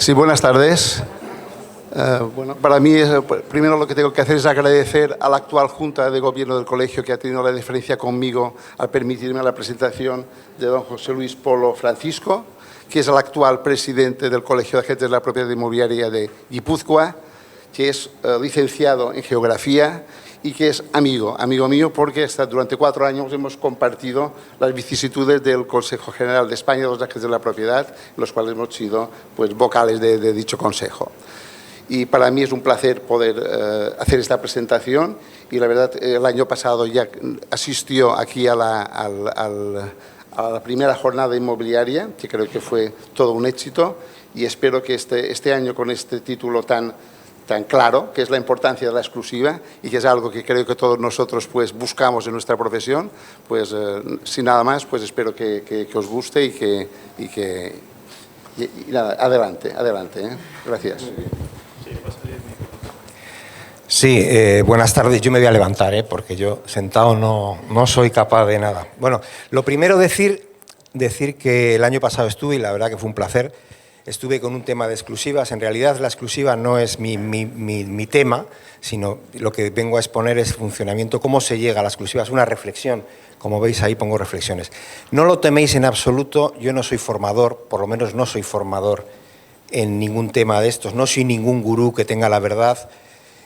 Sí, buenas tardes. Bueno, para mí, primero lo que tengo que hacer es agradecer a la actual Junta de Gobierno del Colegio que ha tenido la deferencia conmigo al permitirme la presentación de don José Luis Polo Francisco, que es el actual presidente del Colegio de Agentes de la Propiedad Inmobiliaria de Guipúzcoa, que es licenciado en Geografía y que es amigo mío, porque durante 4 años hemos compartido las vicisitudes del Consejo General de España de los Agentes de la Propiedad, en los cuales hemos sido pues, vocales de dicho consejo. Y para mí es un placer poder hacer esta presentación y la verdad el año pasado ya asistió aquí a la primera jornada inmobiliaria, que creo que fue todo un éxito, y espero que este año con este título tan claro, que es la importancia de la exclusiva y que es algo que creo que todos nosotros pues buscamos en nuestra profesión, pues sin nada más, pues espero que os guste y nada, adelante, ¿eh? Gracias. Sí, buenas tardes. Yo me voy a levantar, porque yo sentado no soy capaz de nada. Bueno, lo primero decir que el año pasado estuve y la verdad que fue un placer. Estuve con un tema de exclusivas. En realidad la exclusiva no es mi tema, sino lo que vengo a exponer es funcionamiento, cómo se llega a la exclusiva. Es una reflexión. Como veis ahí pongo reflexiones. No lo teméis en absoluto. Yo no soy formador, por lo menos no soy formador en ningún tema de estos. No soy ningún gurú que tenga la verdad.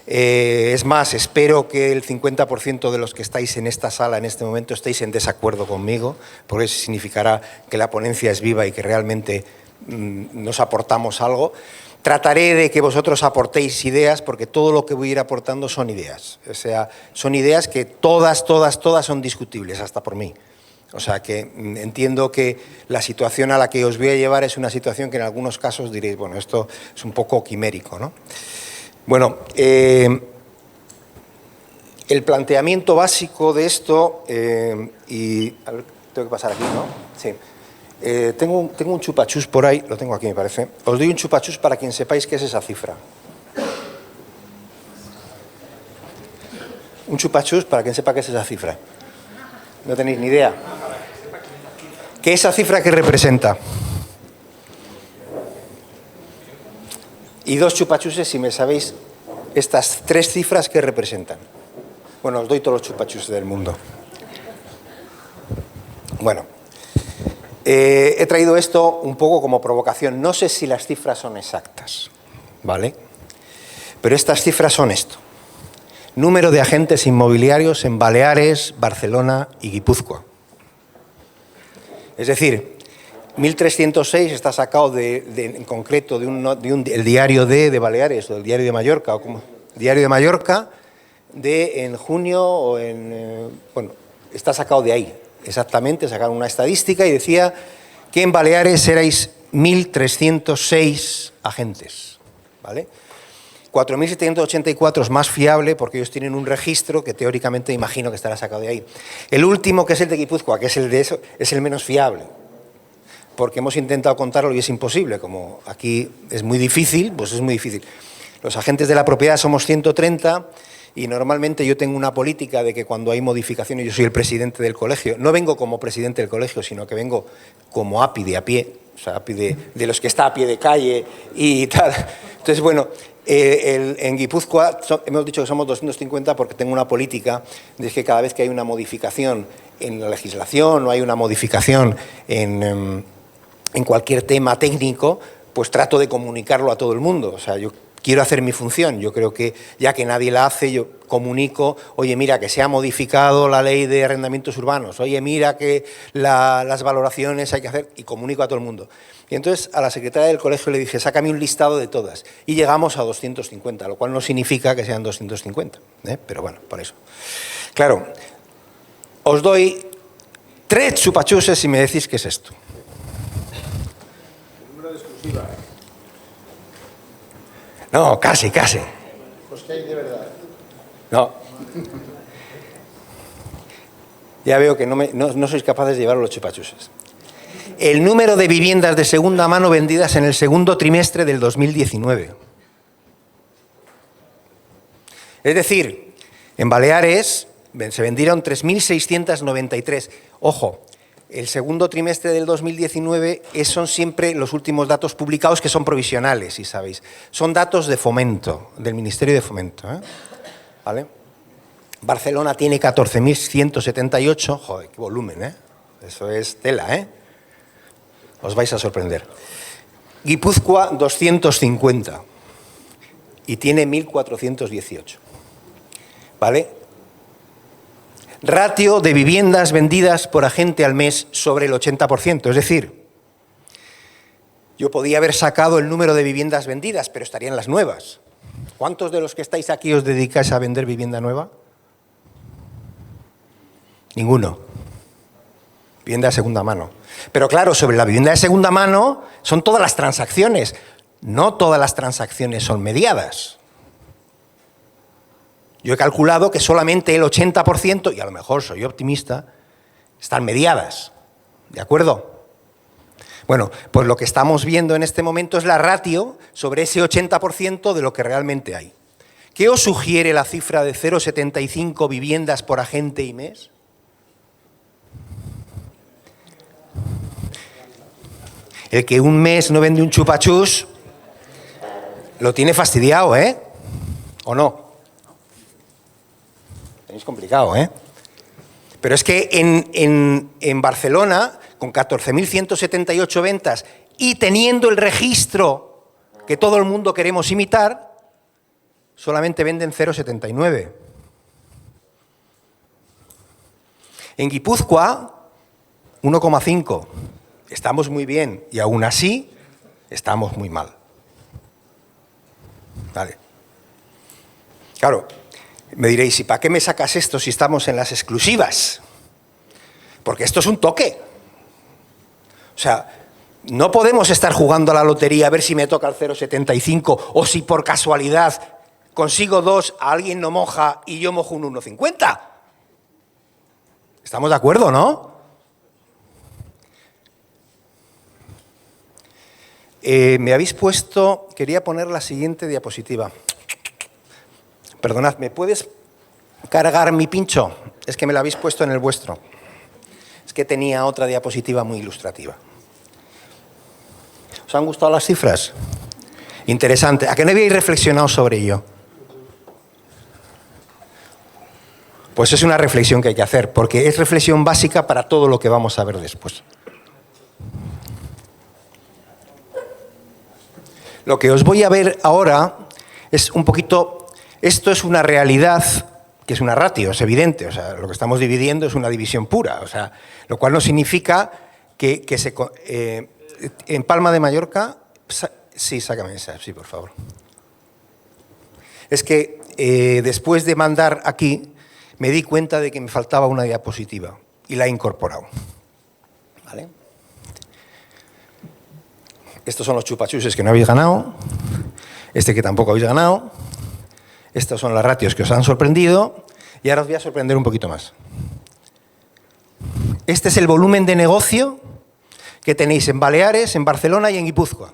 Es más, espero que el 50% de los que estáis en esta sala en este momento estéis en desacuerdo conmigo, porque eso significará que la ponencia es viva y que realmente nos aportamos algo. Trataré de que vosotros aportéis ideas, porque todo lo que voy a ir aportando son ideas. O sea, son ideas que todas son discutibles, hasta por mí. O sea, que entiendo que la situación a la que os voy a llevar es una situación que en algunos casos diréis, bueno, esto es un poco quimérico, ¿no? Bueno, el planteamiento básico de esto, y a ver, tengo que pasar aquí, ¿no? Sí. Tengo un chupachús por ahí, lo tengo aquí me parece. Os doy un chupachús para quien sepáis qué es esa cifra. Un chupachús para quien sepa qué es esa cifra. No tenéis ni idea. ¿Qué es esa cifra que representa? Y 2 chupachuses si me sabéis estas 3 cifras que representan. Bueno, os doy todos los chupachuses del mundo. Bueno, he traído esto un poco como provocación. No sé si las cifras son exactas, ¿vale? Pero estas cifras son esto. Número de agentes inmobiliarios en Baleares, Barcelona y Guipúzcoa. Es decir, 1.306 está sacado en concreto el diario de Baleares o el diario de Mallorca, o como diario de Mallorca, en junio o bueno, está sacado de ahí, exactamente, sacaron una estadística y decía que en Baleares erais 1.306 agentes, ¿vale? 4.784 es más fiable porque ellos tienen un registro que teóricamente imagino que estará sacado de ahí. El último, que es el de Guipúzcoa, que es el de eso, es el menos fiable, porque hemos intentado contarlo y es imposible. Como aquí es muy difícil, pues es muy difícil. Los agentes de la propiedad somos 130 y normalmente yo tengo una política de que cuando hay modificaciones, yo soy el presidente del colegio, no vengo como presidente del colegio, sino que vengo como API de a pie, o sea, API de los que está a pie de calle y tal. Entonces, bueno, en Guipúzcoa hemos dicho que somos 250 porque tengo una política de que cada vez que hay una modificación en la legislación o hay una modificación en cualquier tema técnico, pues trato de comunicarlo a todo el mundo. O sea, yo quiero hacer mi función. Yo creo que ya que nadie la hace, yo comunico, oye, mira, que se ha modificado la ley de arrendamientos urbanos, oye, mira que las valoraciones hay que hacer, y comunico a todo el mundo. Y entonces a la secretaria del colegio le dije, sácame un listado de todas. Y llegamos a 250, lo cual no significa que sean 250, pero bueno, por eso. Claro, os doy 3 chupachuses si me decís qué es esto. No, casi. Pues que hay de verdad. No. Ya veo que no sois capaces de llevar los chupachuses. El número de viviendas de segunda mano vendidas en el segundo trimestre del 2019. Es decir, en Baleares se vendieron 3.693. Ojo, el segundo trimestre del 2019 son siempre los últimos datos publicados, que son provisionales, si sabéis. Son datos de Fomento, del Ministerio de Fomento. ¿Vale? Barcelona tiene 14.178. Joder, qué volumen, ¿eh? Eso es tela, ¿eh? Os vais a sorprender. Guipúzcoa, 250. Y tiene 1.418. ¿Vale? Ratio de viviendas vendidas por agente al mes sobre el 80%. Es decir, yo podía haber sacado el número de viviendas vendidas, pero estarían las nuevas. ¿Cuántos de los que estáis aquí os dedicáis a vender vivienda nueva? Ninguno. Vivienda de segunda mano. Pero claro, sobre la vivienda de segunda mano son todas las transacciones. No todas las transacciones son mediadas. Yo he calculado que solamente el 80%, y a lo mejor soy optimista, están mediadas. ¿De acuerdo? Bueno, pues lo que estamos viendo en este momento es la ratio sobre ese 80% de lo que realmente hay. ¿Qué os sugiere la cifra de 0,75 viviendas por agente y mes? El que un mes no vende un chupachús lo tiene fastidiado, ¿eh? ¿O no? Tenéis complicado, ¿eh? Pero es que en Barcelona, con 14.178 ventas y teniendo el registro que todo el mundo queremos imitar, solamente venden 0,79. En Guipúzcoa, 1,5. Estamos muy bien y aún así estamos muy mal. Vale. Claro. Me diréis, ¿y para qué me sacas esto si estamos en las exclusivas? Porque esto es un toque. O sea, no podemos estar jugando a la lotería a ver si me toca el 0,75 o si por casualidad consigo 2, a alguien no moja y yo mojo un 1,50. ¿Estamos de acuerdo, no? Me habéis puesto, quería poner la siguiente diapositiva. Perdonad, ¿me puedes cargar mi pincho? Es que me lo habéis puesto en el vuestro. Es que tenía otra diapositiva muy ilustrativa. ¿Os han gustado las cifras? Interesante. ¿A qué no habéis reflexionado sobre ello? Pues es una reflexión que hay que hacer, porque es reflexión básica para todo lo que vamos a ver después. Lo que os voy a ver ahora es un poquito... Esto es una realidad que es una ratio, es evidente. O sea, lo que estamos dividiendo es una división pura. O sea, lo cual no significa que en Palma de Mallorca... Sí, sácame esa, sí, por favor. Es que después de mandar aquí, me di cuenta de que me faltaba una diapositiva y la he incorporado. ¿Vale? Estos son los chupachuses que no habéis ganado. Este que tampoco habéis ganado. Estas son las ratios que os han sorprendido y ahora os voy a sorprender un poquito más. Este es el volumen de negocio que tenéis en Baleares, en Barcelona y en Guipúzcoa.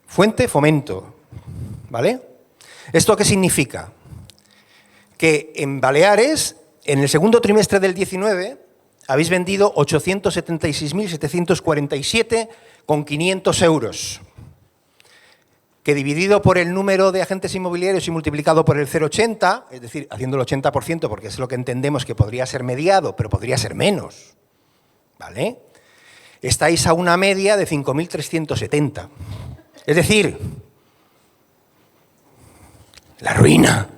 Fuente, Fomento. ¿Vale? ¿Esto qué significa? Que en Baleares, en el segundo trimestre del 19, habéis vendido 876.747 con 500 euros. Que dividido por el número de agentes inmobiliarios y multiplicado por el 0,80, es decir, haciendo el 80%, porque es lo que entendemos que podría ser mediado, pero podría ser menos, ¿vale? Estáis a una media de 5.370. Es decir, la ruina.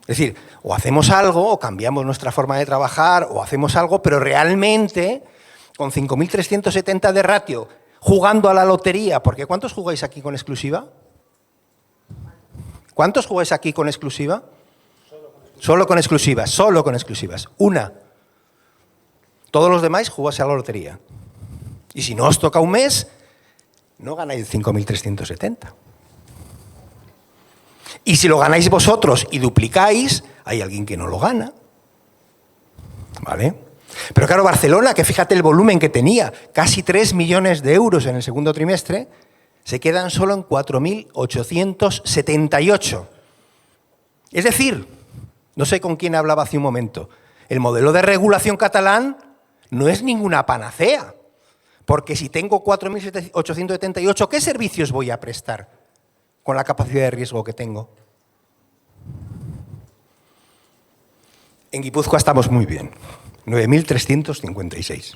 Es decir, o hacemos algo, o cambiamos nuestra forma de trabajar, o hacemos algo, pero realmente, con 5.370 de ratio, jugando a la lotería, porque ¿cuántos jugáis aquí con exclusiva? ¿Cuántos jugáis aquí con exclusiva? Solo con exclusivas, solo con exclusivas. Una. Todos los demás jugáis a la lotería. Y si no os toca un mes, no ganáis 5.370. Y si lo ganáis vosotros y duplicáis, hay alguien que no lo gana. ¿Vale? Pero claro, Barcelona, que fíjate el volumen que tenía, casi 3 millones de euros en el segundo trimestre, se quedan solo en 4.878. Es decir, no sé con quién hablaba hace un momento, el modelo de regulación catalán no es ninguna panacea, porque si tengo 4.878, ¿qué servicios voy a prestar con la capacidad de riesgo que tengo? En Guipúzcoa estamos muy bien, 9.356.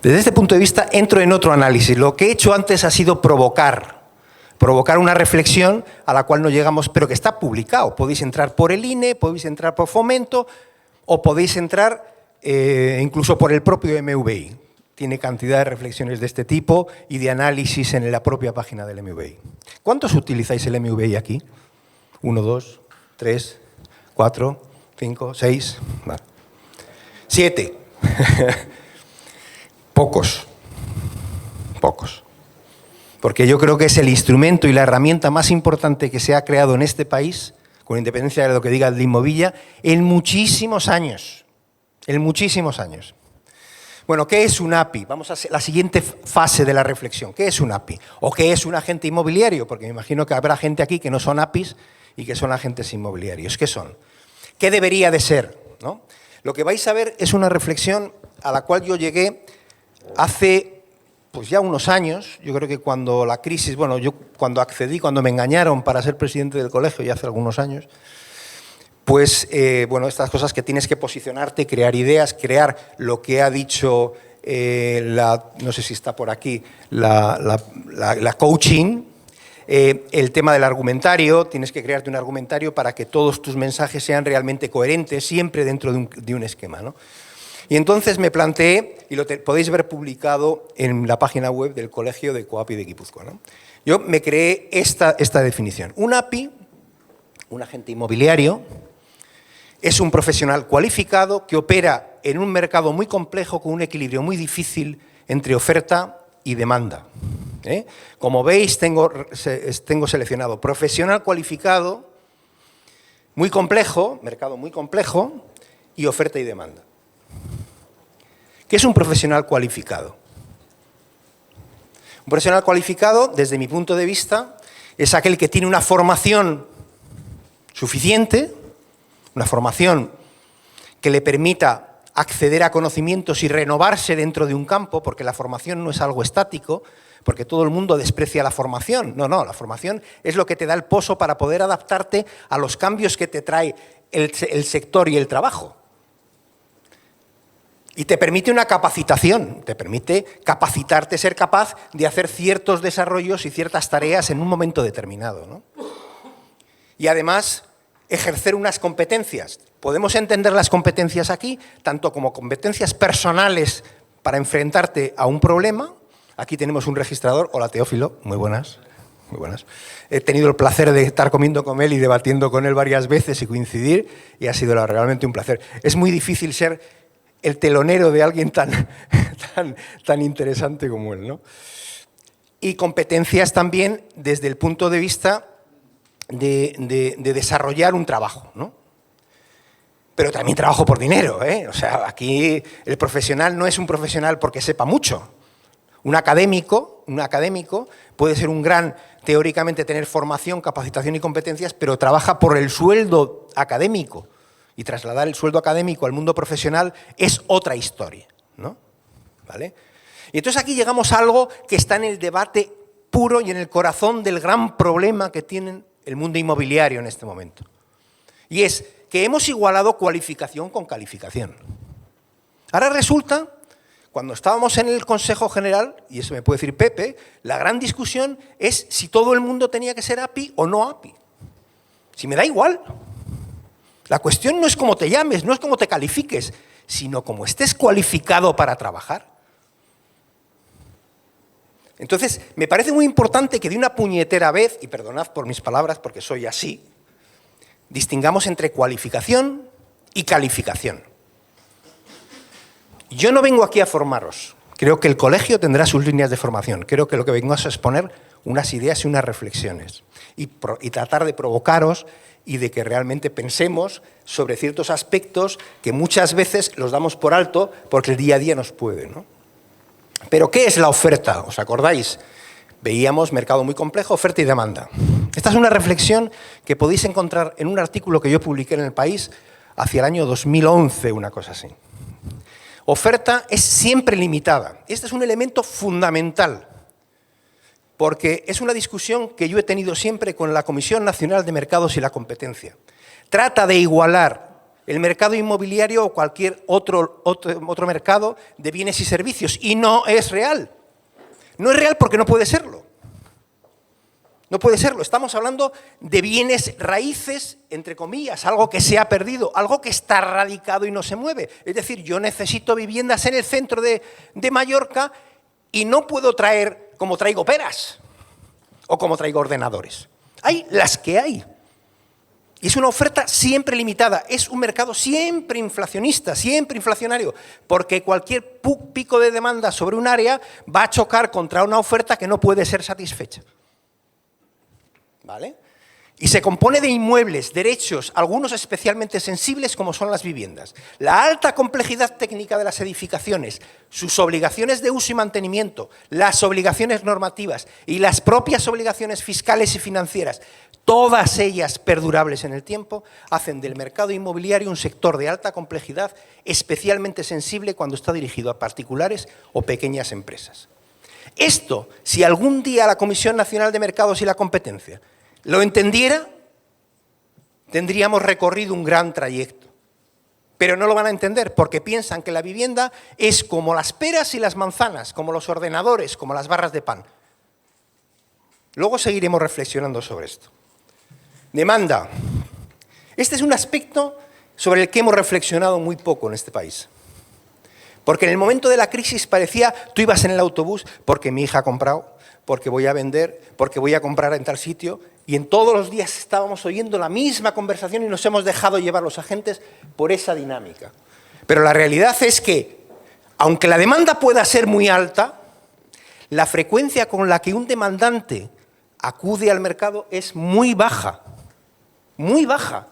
Desde este punto de vista entro en otro análisis. Lo que he hecho antes ha sido provocar una reflexión a la cual no llegamos, pero que está publicado. Podéis entrar por el INE, podéis entrar por Fomento o podéis entrar incluso por el propio MVI. Tiene cantidad de reflexiones de este tipo y de análisis en la propia página del MVI. ¿Cuántos utilizáis el MVI aquí? 1, 2, 3, 4, 5, 6, vale. 7. Pocos. Porque yo creo que es el instrumento y la herramienta más importante que se ha creado en este país, con independencia de lo que diga el de Inmovilla, en muchísimos años. Bueno, ¿qué es un API? Vamos a la siguiente fase de la reflexión. ¿Qué es un API? ¿O qué es un agente inmobiliario? Porque me imagino que habrá gente aquí que no son APIs y que son agentes inmobiliarios. ¿Qué son? ¿Qué debería de ser? ¿No? Lo que vais a ver es una reflexión a la cual yo llegué hace pues ya unos años. Yo creo que cuando la crisis, bueno, yo cuando accedí, cuando me engañaron para ser presidente del colegio, ya hace algunos años, pues, bueno, estas cosas que tienes que posicionarte, crear ideas, crear lo que ha dicho, no sé si está por aquí, la coaching, el tema del argumentario, tienes que crearte un argumentario para que todos tus mensajes sean realmente coherentes, siempre dentro de un esquema, ¿no? Y entonces me planteé, y lo podéis ver publicado en la página web del Colegio de Coapi de Guipúzcoa, ¿no? Yo me creé esta definición. Un API, un agente inmobiliario, es un profesional cualificado que opera en un mercado muy complejo con un equilibrio muy difícil entre oferta y demanda. Como veis, tengo seleccionado profesional cualificado, muy complejo, mercado muy complejo, y oferta y demanda. ¿Qué es un profesional cualificado? Un profesional cualificado, desde mi punto de vista, es aquel que tiene una formación suficiente, una formación que le permita acceder a conocimientos y renovarse dentro de un campo, porque la formación no es algo estático, porque todo el mundo desprecia la formación. No, la formación es lo que te da el pozo para poder adaptarte a los cambios que te trae el sector y el trabajo. Y te permite una capacitación, te permite capacitarte, ser capaz de hacer ciertos desarrollos y ciertas tareas en un momento determinado, ¿no? Y además, ejercer unas competencias. Podemos entender las competencias aquí, tanto como competencias personales para enfrentarte a un problema. Aquí tenemos un registrador. Hola, Teófilo, muy buenas. Muy buenas. He tenido el placer de estar comiendo con él y debatiendo con él varias veces y coincidir, y ha sido realmente un placer. Es muy difícil ser el telonero de alguien tan interesante como él, ¿no? Y competencias también desde el punto de vista de desarrollar un trabajo, ¿no? Pero también trabajo por dinero, ¿eh? O sea, aquí el profesional no es un profesional porque sepa mucho. Un académico puede ser un gran, teóricamente tener formación, capacitación y competencias, pero trabaja por el sueldo académico. Y trasladar el sueldo académico al mundo profesional es otra historia, ¿no? ¿Vale? Y entonces aquí llegamos a algo que está en el debate puro y en el corazón del gran problema que tiene el mundo inmobiliario en este momento. Y es que hemos igualado cualificación con calificación. Ahora resulta, cuando estábamos en el Consejo General, y eso me puede decir Pepe, la gran discusión es si todo el mundo tenía que ser API o no API. Si me da igual. La cuestión no es cómo te llames, no es cómo te califiques, sino cómo estés cualificado para trabajar. Entonces, me parece muy importante que de una puñetera vez, y perdonad por mis palabras porque soy así, distingamos entre cualificación y calificación. Yo no vengo aquí a formaros. Creo que el colegio tendrá sus líneas de formación. Creo que lo que vengo a exponer unas ideas y unas reflexiones y tratar de provocaros y de que realmente pensemos sobre ciertos aspectos que muchas veces los damos por alto porque el día a día nos puede, ¿no? Pero ¿qué es la oferta? ¿Os acordáis? Veíamos mercado muy complejo, oferta y demanda. Esta es una reflexión que podéis encontrar en un artículo que yo publiqué en El País hacia el año 2011, una cosa así. Oferta es siempre limitada. Este es un elemento fundamental, porque es una discusión que yo he tenido siempre con la Comisión Nacional de Mercados y la Competencia. Trata de igualar el mercado inmobiliario o cualquier otro mercado de bienes y servicios, y no es real. No es real porque no puede serlo. No puede serlo. Estamos hablando de bienes raíces, entre comillas, algo que se ha perdido, algo que está radicado y no se mueve. Es decir, yo necesito viviendas en el centro de Mallorca y no puedo traer como traigo peras o como traigo ordenadores. Hay las que hay. Y es una oferta siempre limitada. Es un mercado siempre inflacionista, siempre inflacionario, porque cualquier pico de demanda sobre un área va a chocar contra una oferta que no puede ser satisfecha. ¿Vale? Y se compone de inmuebles, derechos, algunos especialmente sensibles como son las viviendas. La alta complejidad técnica de las edificaciones, sus obligaciones de uso y mantenimiento, las obligaciones normativas y las propias obligaciones fiscales y financieras, todas ellas perdurables en el tiempo, hacen del mercado inmobiliario un sector de alta complejidad especialmente sensible cuando está dirigido a particulares o pequeñas empresas. Esto, si algún día la Comisión Nacional de Mercados y la Competencia lo entendiera, tendríamos recorrido un gran trayecto. Pero no lo van a entender porque piensan que la vivienda es como las peras y las manzanas, como los ordenadores, como las barras de pan. Luego seguiremos reflexionando sobre esto. Demanda. Este es un aspecto sobre el que hemos reflexionado muy poco en este país. Porque en el momento de la crisis parecía, tú ibas en el autobús porque mi hija ha comprado, porque voy a vender, porque voy a comprar en tal sitio, y en todos los días estábamos oyendo la misma conversación y nos hemos dejado llevar los agentes por esa dinámica. Pero la realidad es que, aunque la demanda pueda ser muy alta, la frecuencia con la que un demandante acude al mercado es muy baja, muy baja.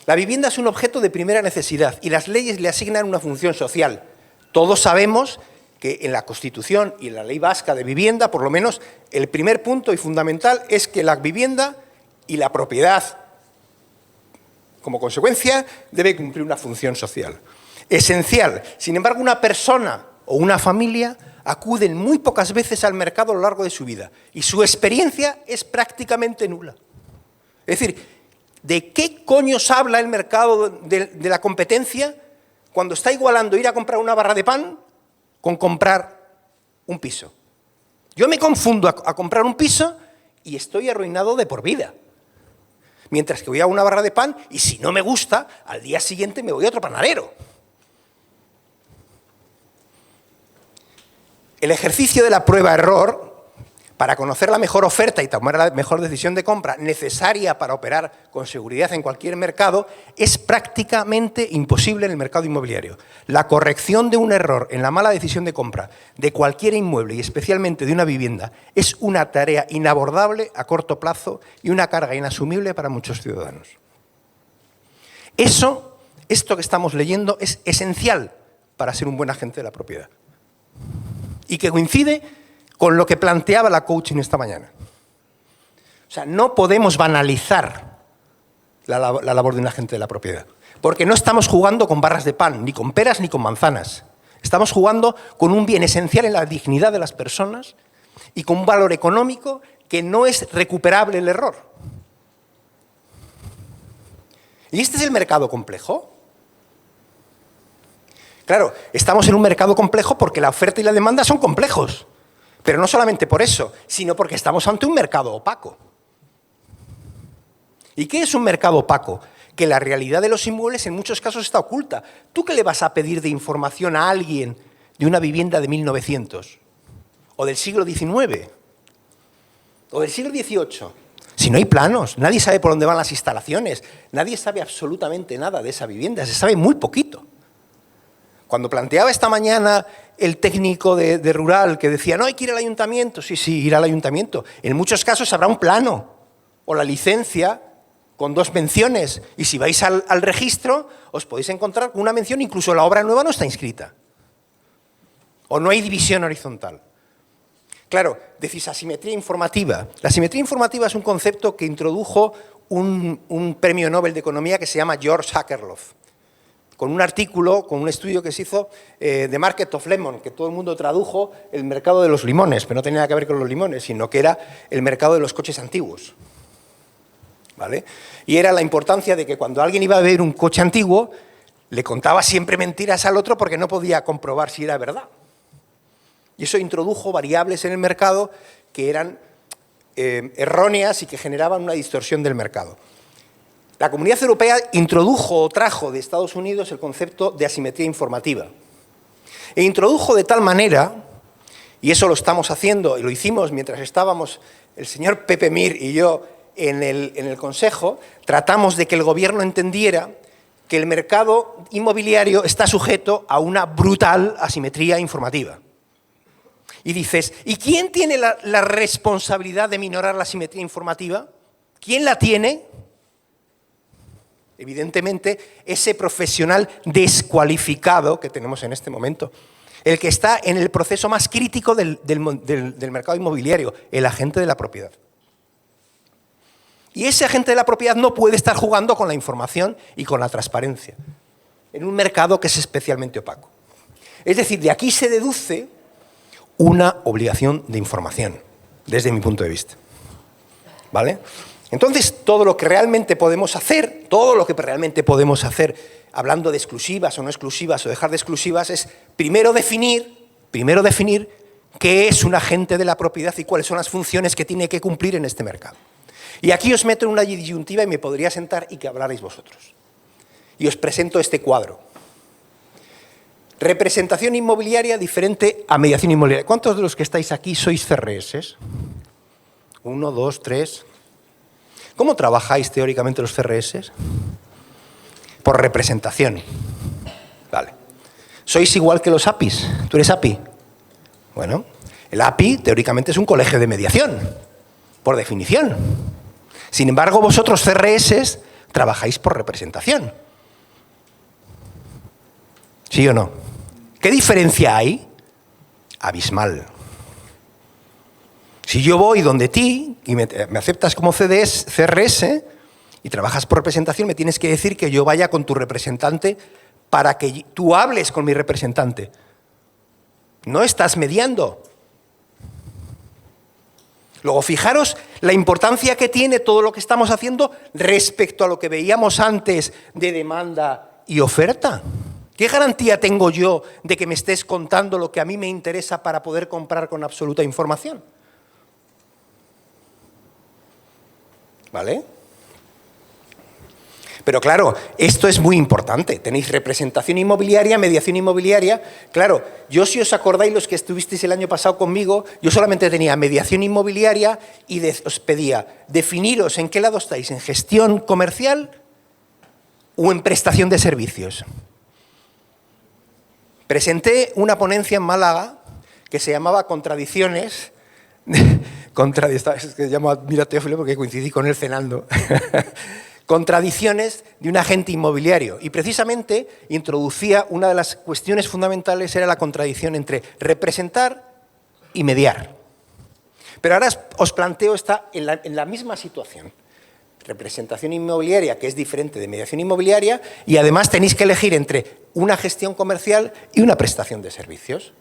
La vivienda es un objeto de primera necesidad y las leyes le asignan una función social. Todos sabemos que en la Constitución y en la Ley Vasca de Vivienda, por lo menos, el primer punto y fundamental es que la vivienda y la propiedad, como consecuencia, debe cumplir una función social. Esencial. Sin embargo, una persona o una familia acuden muy pocas veces al mercado a lo largo de su vida y su experiencia es prácticamente nula. Es decir, ¿de qué coños habla el mercado de la competencia cuando está igualando ir a comprar una barra de pan con comprar un piso? Yo me confundo a comprar un piso y estoy arruinado de por vida. Mientras que voy a una barra de pan y si no me gusta, al día siguiente me voy a otro panadero. El ejercicio de la prueba-error para conocer la mejor oferta y tomar la mejor decisión de compra necesaria para operar con seguridad en cualquier mercado es prácticamente imposible en el mercado inmobiliario. La corrección de un error en la mala decisión de compra de cualquier inmueble y especialmente de una vivienda es una tarea inabordable a corto plazo y una carga inasumible para muchos ciudadanos. Esto que estamos leyendo es esencial para ser un buen agente de la propiedad y que coincide con lo que planteaba la coaching esta mañana. O sea, no podemos banalizar la labor de un agente de la propiedad, porque no estamos jugando con barras de pan, ni con peras, ni con manzanas. Estamos jugando con un bien esencial en la dignidad de las personas y con un valor económico que no es recuperable el error. ¿Y este es el mercado complejo? Claro, estamos en un mercado complejo porque la oferta y la demanda son complejos. Pero no solamente por eso, sino porque estamos ante un mercado opaco. ¿Y qué es un mercado opaco? Que la realidad de los inmuebles en muchos casos está oculta. ¿Tú qué le vas a pedir de información a alguien de una vivienda de 1900? ¿O del siglo XIX? ¿O del siglo XVIII? Si no hay planos, nadie sabe por dónde van las instalaciones, nadie sabe absolutamente nada de esa vivienda, se sabe muy poquito. Cuando planteaba esta mañana el técnico de Rural que decía, no, hay que ir al ayuntamiento, sí, ir al ayuntamiento. En muchos casos habrá un plano o la licencia con 2 menciones y si vais al registro os podéis encontrar con una mención, incluso la obra nueva no está inscrita o no hay división horizontal. Claro, decís asimetría informativa. La asimetría informativa es un concepto que introdujo un premio Nobel de Economía que se llama George Akerlof, con un artículo, con un estudio que se hizo The Market of Lemon, que todo el mundo tradujo el mercado de los limones, pero no tenía nada que ver con los limones, sino que era el mercado de los coches antiguos. ¿Vale? Y era la importancia de que cuando alguien iba a ver un coche antiguo, le contaba siempre mentiras al otro porque no podía comprobar si era verdad. Y eso introdujo variables en el mercado que eran erróneas y que generaban una distorsión del mercado. La Comunidad Europea introdujo o trajo de Estados Unidos el concepto de asimetría informativa. E introdujo de tal manera, y eso lo estamos haciendo, y lo hicimos mientras estábamos el señor Pepe Mir y yo en el Consejo, tratamos de que el Gobierno entendiera que el mercado inmobiliario está sujeto a una brutal asimetría informativa. Y dices, ¿y quién tiene la responsabilidad de minorar la asimetría informativa? ¿Quién la tiene? Evidentemente, ese profesional descualificado que tenemos en este momento, el que está en el proceso más crítico del mercado inmobiliario, el agente de la propiedad. Y ese agente de la propiedad no puede estar jugando con la información y con la transparencia, en un mercado que es especialmente opaco. Es decir, de aquí se deduce una obligación de información, desde mi punto de vista. ¿Vale? Entonces, todo lo que realmente podemos hacer, hablando de exclusivas o no exclusivas o dejar de exclusivas, es primero definir qué es un agente de la propiedad y cuáles son las funciones que tiene que cumplir en este mercado. Y aquí os meto en una disyuntiva y me podría sentar y que hablarais vosotros. Y os presento este cuadro. Representación inmobiliaria diferente a mediación inmobiliaria. ¿Cuántos de los que estáis aquí sois CRS? 1, 2, 3. ¿Cómo trabajáis teóricamente los CRS? Por representación. Vale. ¿Sois igual que los APIs? ¿Tú eres API? Bueno, el API teóricamente es un colegio de mediación, por definición. Sin embargo, vosotros CRS trabajáis por representación. ¿Sí o no? ¿Qué diferencia hay? Abismal. Si yo voy donde ti y me aceptas como CRS y trabajas por representación, me tienes que decir que yo vaya con tu representante para que tú hables con mi representante. No estás mediando. Luego, fijaros la importancia que tiene todo lo que estamos haciendo respecto a lo que veíamos antes de demanda y oferta. ¿Qué garantía tengo yo de que me estés contando lo que a mí me interesa para poder comprar con absoluta información? ¿Vale? Pero claro, esto es muy importante. Tenéis representación inmobiliaria, mediación inmobiliaria. Claro, yo si os acordáis los que estuvisteis el año pasado conmigo, yo solamente tenía mediación inmobiliaria y os pedía definiros en qué lado estáis, en gestión comercial o en prestación de servicios. Presenté una ponencia en Málaga que se llamaba Contradicciones. Es que llamo a Mira Teófilo porque coincidí con él cenando. Contradicciones de un agente inmobiliario. Y precisamente introducía una de las cuestiones fundamentales, era la contradicción entre representar y mediar. Pero ahora os planteo en la misma situación. Representación inmobiliaria, que es diferente de mediación inmobiliaria, y además tenéis que elegir entre una gestión comercial y una prestación de servicios.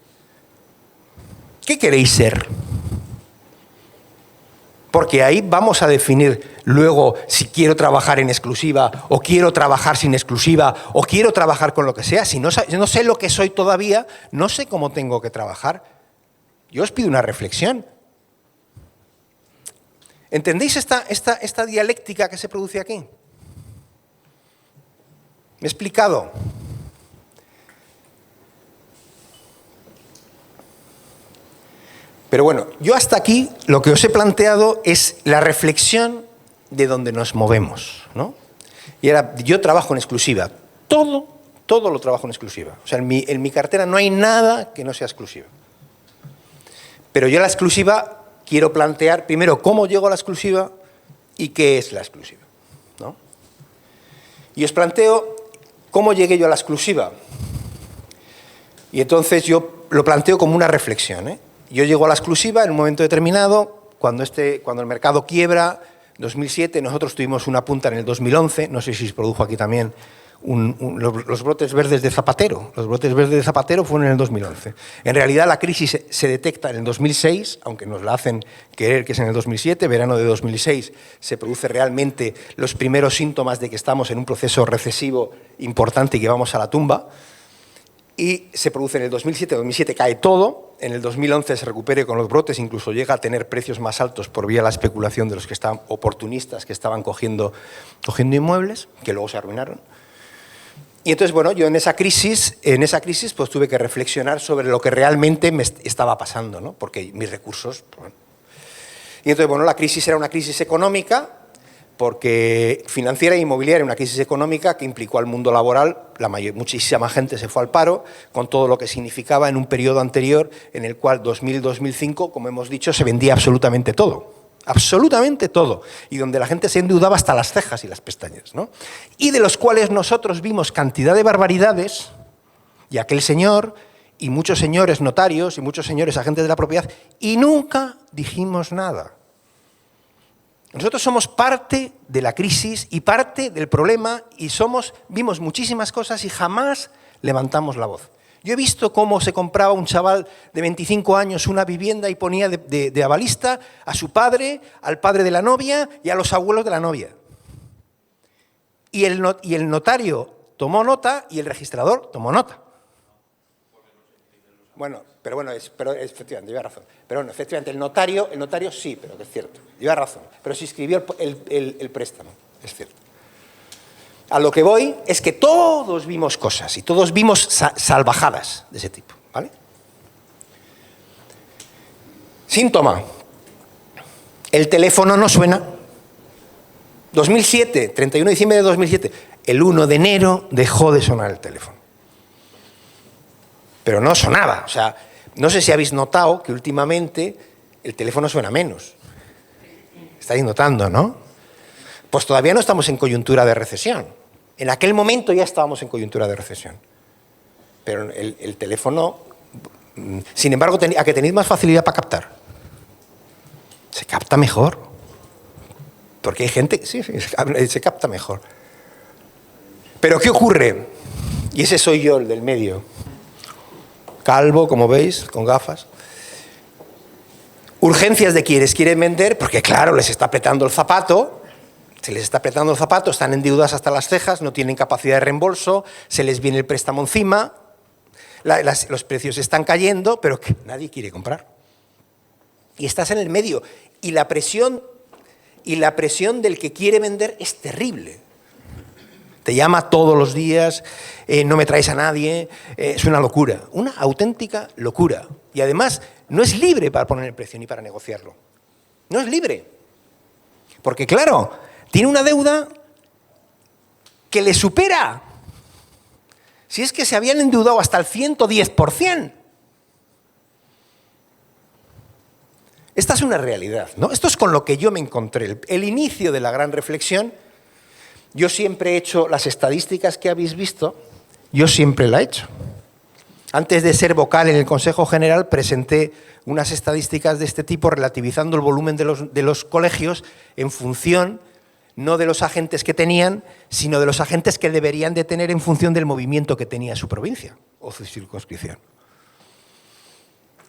¿Qué queréis ser? Porque ahí vamos a definir luego si quiero trabajar en exclusiva o quiero trabajar sin exclusiva o quiero trabajar con lo que sea. Si no sé lo que soy todavía, no sé cómo tengo que trabajar. Yo os pido una reflexión. ¿Entendéis esta dialéctica que se produce aquí? ¿Me he explicado? Pero bueno, yo hasta aquí lo que os he planteado es la reflexión de donde nos movemos, ¿no? Y ahora, yo trabajo en exclusiva. Todo lo trabajo en exclusiva. O sea, en mi cartera no hay nada que no sea exclusiva. Pero yo la exclusiva quiero plantear primero cómo llego a la exclusiva y qué es la exclusiva, ¿no? Y os planteo cómo llegué yo a la exclusiva. Y entonces yo lo planteo como una reflexión, ¿eh? yo llego a la exclusiva en un momento determinado, cuando el mercado quiebra, 2007, nosotros tuvimos una punta en el 2011, no sé si se produjo aquí también, los brotes verdes de Zapatero. Los brotes verdes de Zapatero fueron en el 2011. En realidad la crisis se detecta en el 2006, aunque nos la hacen creer que es en el 2007, verano de 2006 se produce realmente los primeros síntomas de que estamos en un proceso recesivo importante y que vamos a la tumba. Y se produce en el 2007, 2007 cae todo, en el 2011 se recupere con los brotes, incluso llega a tener precios más altos por vía de la especulación de los que estaban oportunistas que estaban cogiendo inmuebles, que luego se arruinaron. Y entonces, bueno, yo en esa crisis pues tuve que reflexionar sobre lo que realmente me estaba pasando, ¿no? Porque mis recursos... Bueno. Y entonces, bueno, la crisis era una crisis económica, porque financiera e inmobiliaria, una crisis económica que implicó al mundo laboral, muchísima gente se fue al paro, con todo lo que significaba en un periodo anterior en el cual 2000-2005, como hemos dicho, se vendía absolutamente todo. Absolutamente todo, y donde la gente se endeudaba hasta las cejas y las pestañas, ¿no? Y de los cuales nosotros vimos cantidad de barbaridades, y aquel señor, y muchos señores notarios, y muchos señores agentes de la propiedad, y nunca dijimos nada. Nosotros somos parte de la crisis y parte del problema, y vimos muchísimas cosas y jamás levantamos la voz. Yo he visto cómo se compraba un chaval de 25 años una vivienda y ponía de avalista a su padre, al padre de la novia y a los abuelos de la novia. Y el notario tomó nota y el registrador tomó nota. Bueno, efectivamente, lleva razón. Pero bueno, efectivamente, el notario sí, pero que es cierto, lleva razón. Pero se inscribió el préstamo, es cierto. A lo que voy es que todos vimos cosas y todos vimos salvajadas de ese tipo, ¿vale? Síntoma. El teléfono no suena. 2007, 31 de diciembre de 2007. El 1 de enero dejó de sonar el teléfono. Pero no sonaba. O sea, no sé si habéis notado que últimamente el teléfono suena menos. Estáis notando, ¿no? Pues todavía no estamos en coyuntura de recesión. En aquel momento ya estábamos en coyuntura de recesión. Pero el teléfono, sin embargo, ¿a que tenéis más facilidad para captar? Se capta mejor. Porque hay gente, sí, se capta mejor. Pero ¿qué ocurre? Y ese soy yo, el del medio. Calvo, como veis, con gafas. Urgencias de quienes quieren vender, porque claro, les está apretando el zapato. Se les está apretando el zapato, están endeudadas hasta las cejas, no tienen capacidad de reembolso, se les viene el préstamo encima, los precios están cayendo, pero que nadie quiere comprar. Y estás en el medio. Y la presión del que quiere vender es terrible. Te llama todos los días, no me traes a nadie, es una locura, una auténtica locura. Y además no es libre para poner el precio ni para negociarlo. No es libre. Porque claro, tiene una deuda que le supera. Si es que se habían endeudado hasta el 110%. Esta es una realidad, ¿no? Esto es con lo que yo me encontré. El inicio de la gran reflexión, yo siempre he hecho las estadísticas que habéis visto, yo siempre la he hecho. Antes de ser vocal en el Consejo General, presenté unas estadísticas de este tipo relativizando el volumen de los colegios en función no de los agentes que tenían, sino de los agentes que deberían de tener en función del movimiento que tenía su provincia o su circunscripción.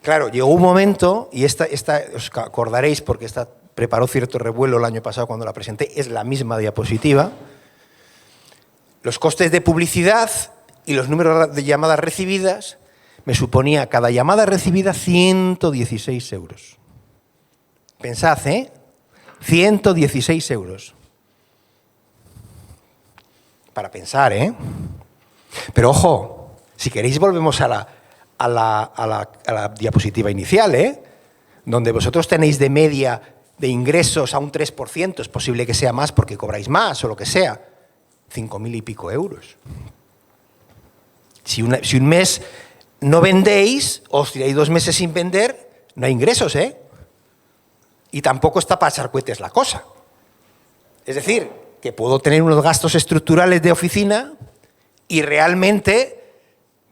Claro, llegó un momento, y esta os acordaréis porque esta preparó cierto revuelo el año pasado cuando la presenté, es la misma diapositiva. Los costes de publicidad y los números de llamadas recibidas me suponía cada llamada recibida 116 euros. Pensad, 116 euros. Para pensar, Pero ojo, si queréis volvemos a la diapositiva inicial, donde vosotros tenéis de media de ingresos a un 3%, es posible que sea más porque cobráis más o lo que sea, 5.000 y pico euros. Si un mes no vendéis, o os tiráis 2 meses sin vender, no hay ingresos, Y tampoco está para echar cohetes la cosa. Es decir, que puedo tener unos gastos estructurales de oficina y realmente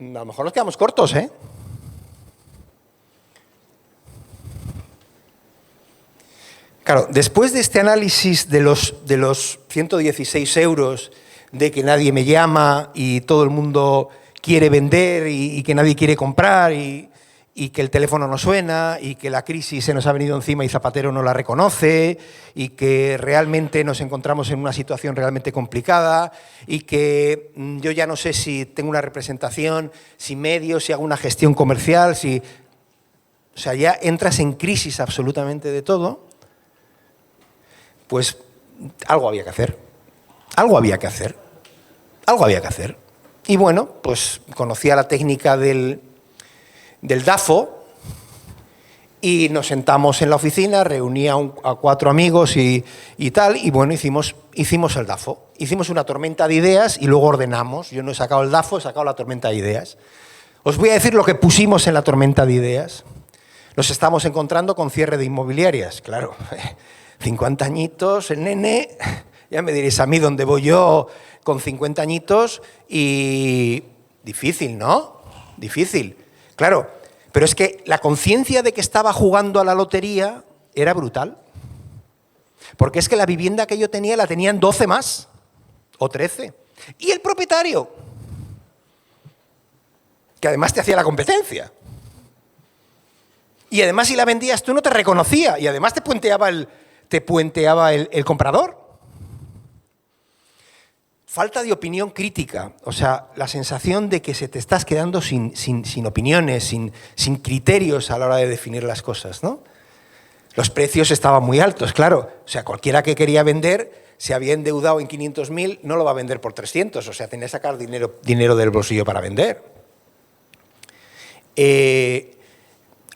a lo mejor nos quedamos cortos, Claro, después de este análisis de los 116 euros, de que nadie me llama y todo el mundo quiere vender y que nadie quiere comprar y que el teléfono no suena y que la crisis se nos ha venido encima y Zapatero no la reconoce y que realmente nos encontramos en una situación realmente complicada y que yo ya no sé si tengo una representación, si medios, si hago una gestión comercial, si... O sea, ya entras en crisis absolutamente de todo, pues algo había que hacer. Algo había que hacer. Algo había que hacer. Y bueno, pues conocía la técnica del DAFO y nos sentamos en la oficina, reuní a 4 amigos y tal, y bueno, hicimos el DAFO. Hicimos una tormenta de ideas y luego ordenamos. Yo no he sacado el DAFO, he sacado la tormenta de ideas. Os voy a decir lo que pusimos en la tormenta de ideas. Nos estamos encontrando con cierre de inmobiliarias, claro. 50 añitos, el nene, ya me diréis a mí dónde voy yo con 50 añitos y... Difícil, ¿no? Difícil. Claro, pero es que la conciencia de que estaba jugando a la lotería era brutal. Porque es que la vivienda que yo tenía la tenían 12 más, o 13. Y el propietario, que además te hacía la competencia. Y además si la vendías tú no te reconocía y además te puenteaba el comprador. Falta de opinión crítica, o sea, la sensación de que se te estás quedando sin opiniones, sin criterios a la hora de definir las cosas, ¿no? Los precios estaban muy altos, claro. O sea, cualquiera que quería vender, se había endeudado en 500.000, no lo va a vender por 300, o sea, tenía que sacar dinero del bolsillo para vender.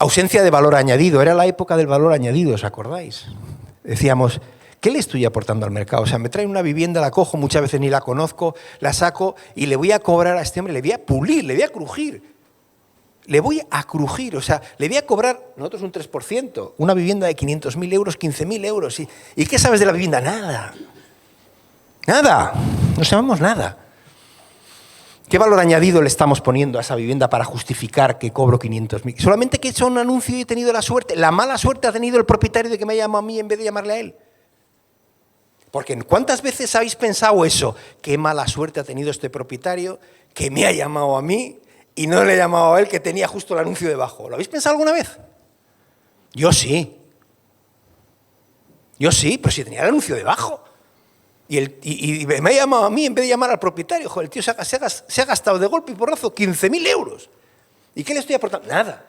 Ausencia de valor añadido, era la época del valor añadido, ¿os acordáis? Decíamos, ¿qué le estoy aportando al mercado? O sea, me traen una vivienda, la cojo, muchas veces ni la conozco, la saco y le voy a cobrar a este hombre, le voy a pulir, le voy a crujir. Le voy a crujir, o sea, le voy a cobrar, nosotros un 3%, una vivienda de 500.000 euros, 15.000 euros. ¿Y qué sabes de la vivienda? Nada. Nada. No sabemos nada. ¿Qué valor añadido le estamos poniendo a esa vivienda para justificar que cobro 500.000? Solamente que he hecho un anuncio y he tenido la suerte. La mala suerte ha tenido el propietario de que me ha llamado a mí en vez de llamarle a él. Porque ¿cuántas veces habéis pensado eso? Qué mala suerte ha tenido este propietario que me ha llamado a mí y no le he llamado a él que tenía justo el anuncio debajo. ¿Lo habéis pensado alguna vez? Yo sí. Yo sí, pero si tenía el anuncio debajo. Y me ha llamado a mí en vez de llamar al propietario. Joder, el tío se ha gastado de golpe y porrazo 15.000 euros. ¿Y qué le estoy aportando? Nada.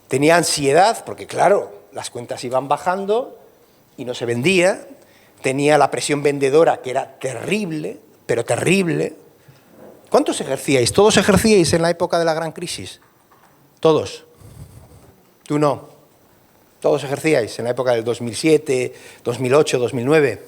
Tenía ansiedad, porque claro, las cuentas iban bajando y no se vendía. Tenía la presión vendedora, que era terrible, pero terrible. ¿Cuántos ejercíais? ¿Todos ejercíais en la época de la gran crisis? Todos. Tú no. Todos ejercíais en la época del 2007, 2008, 2009.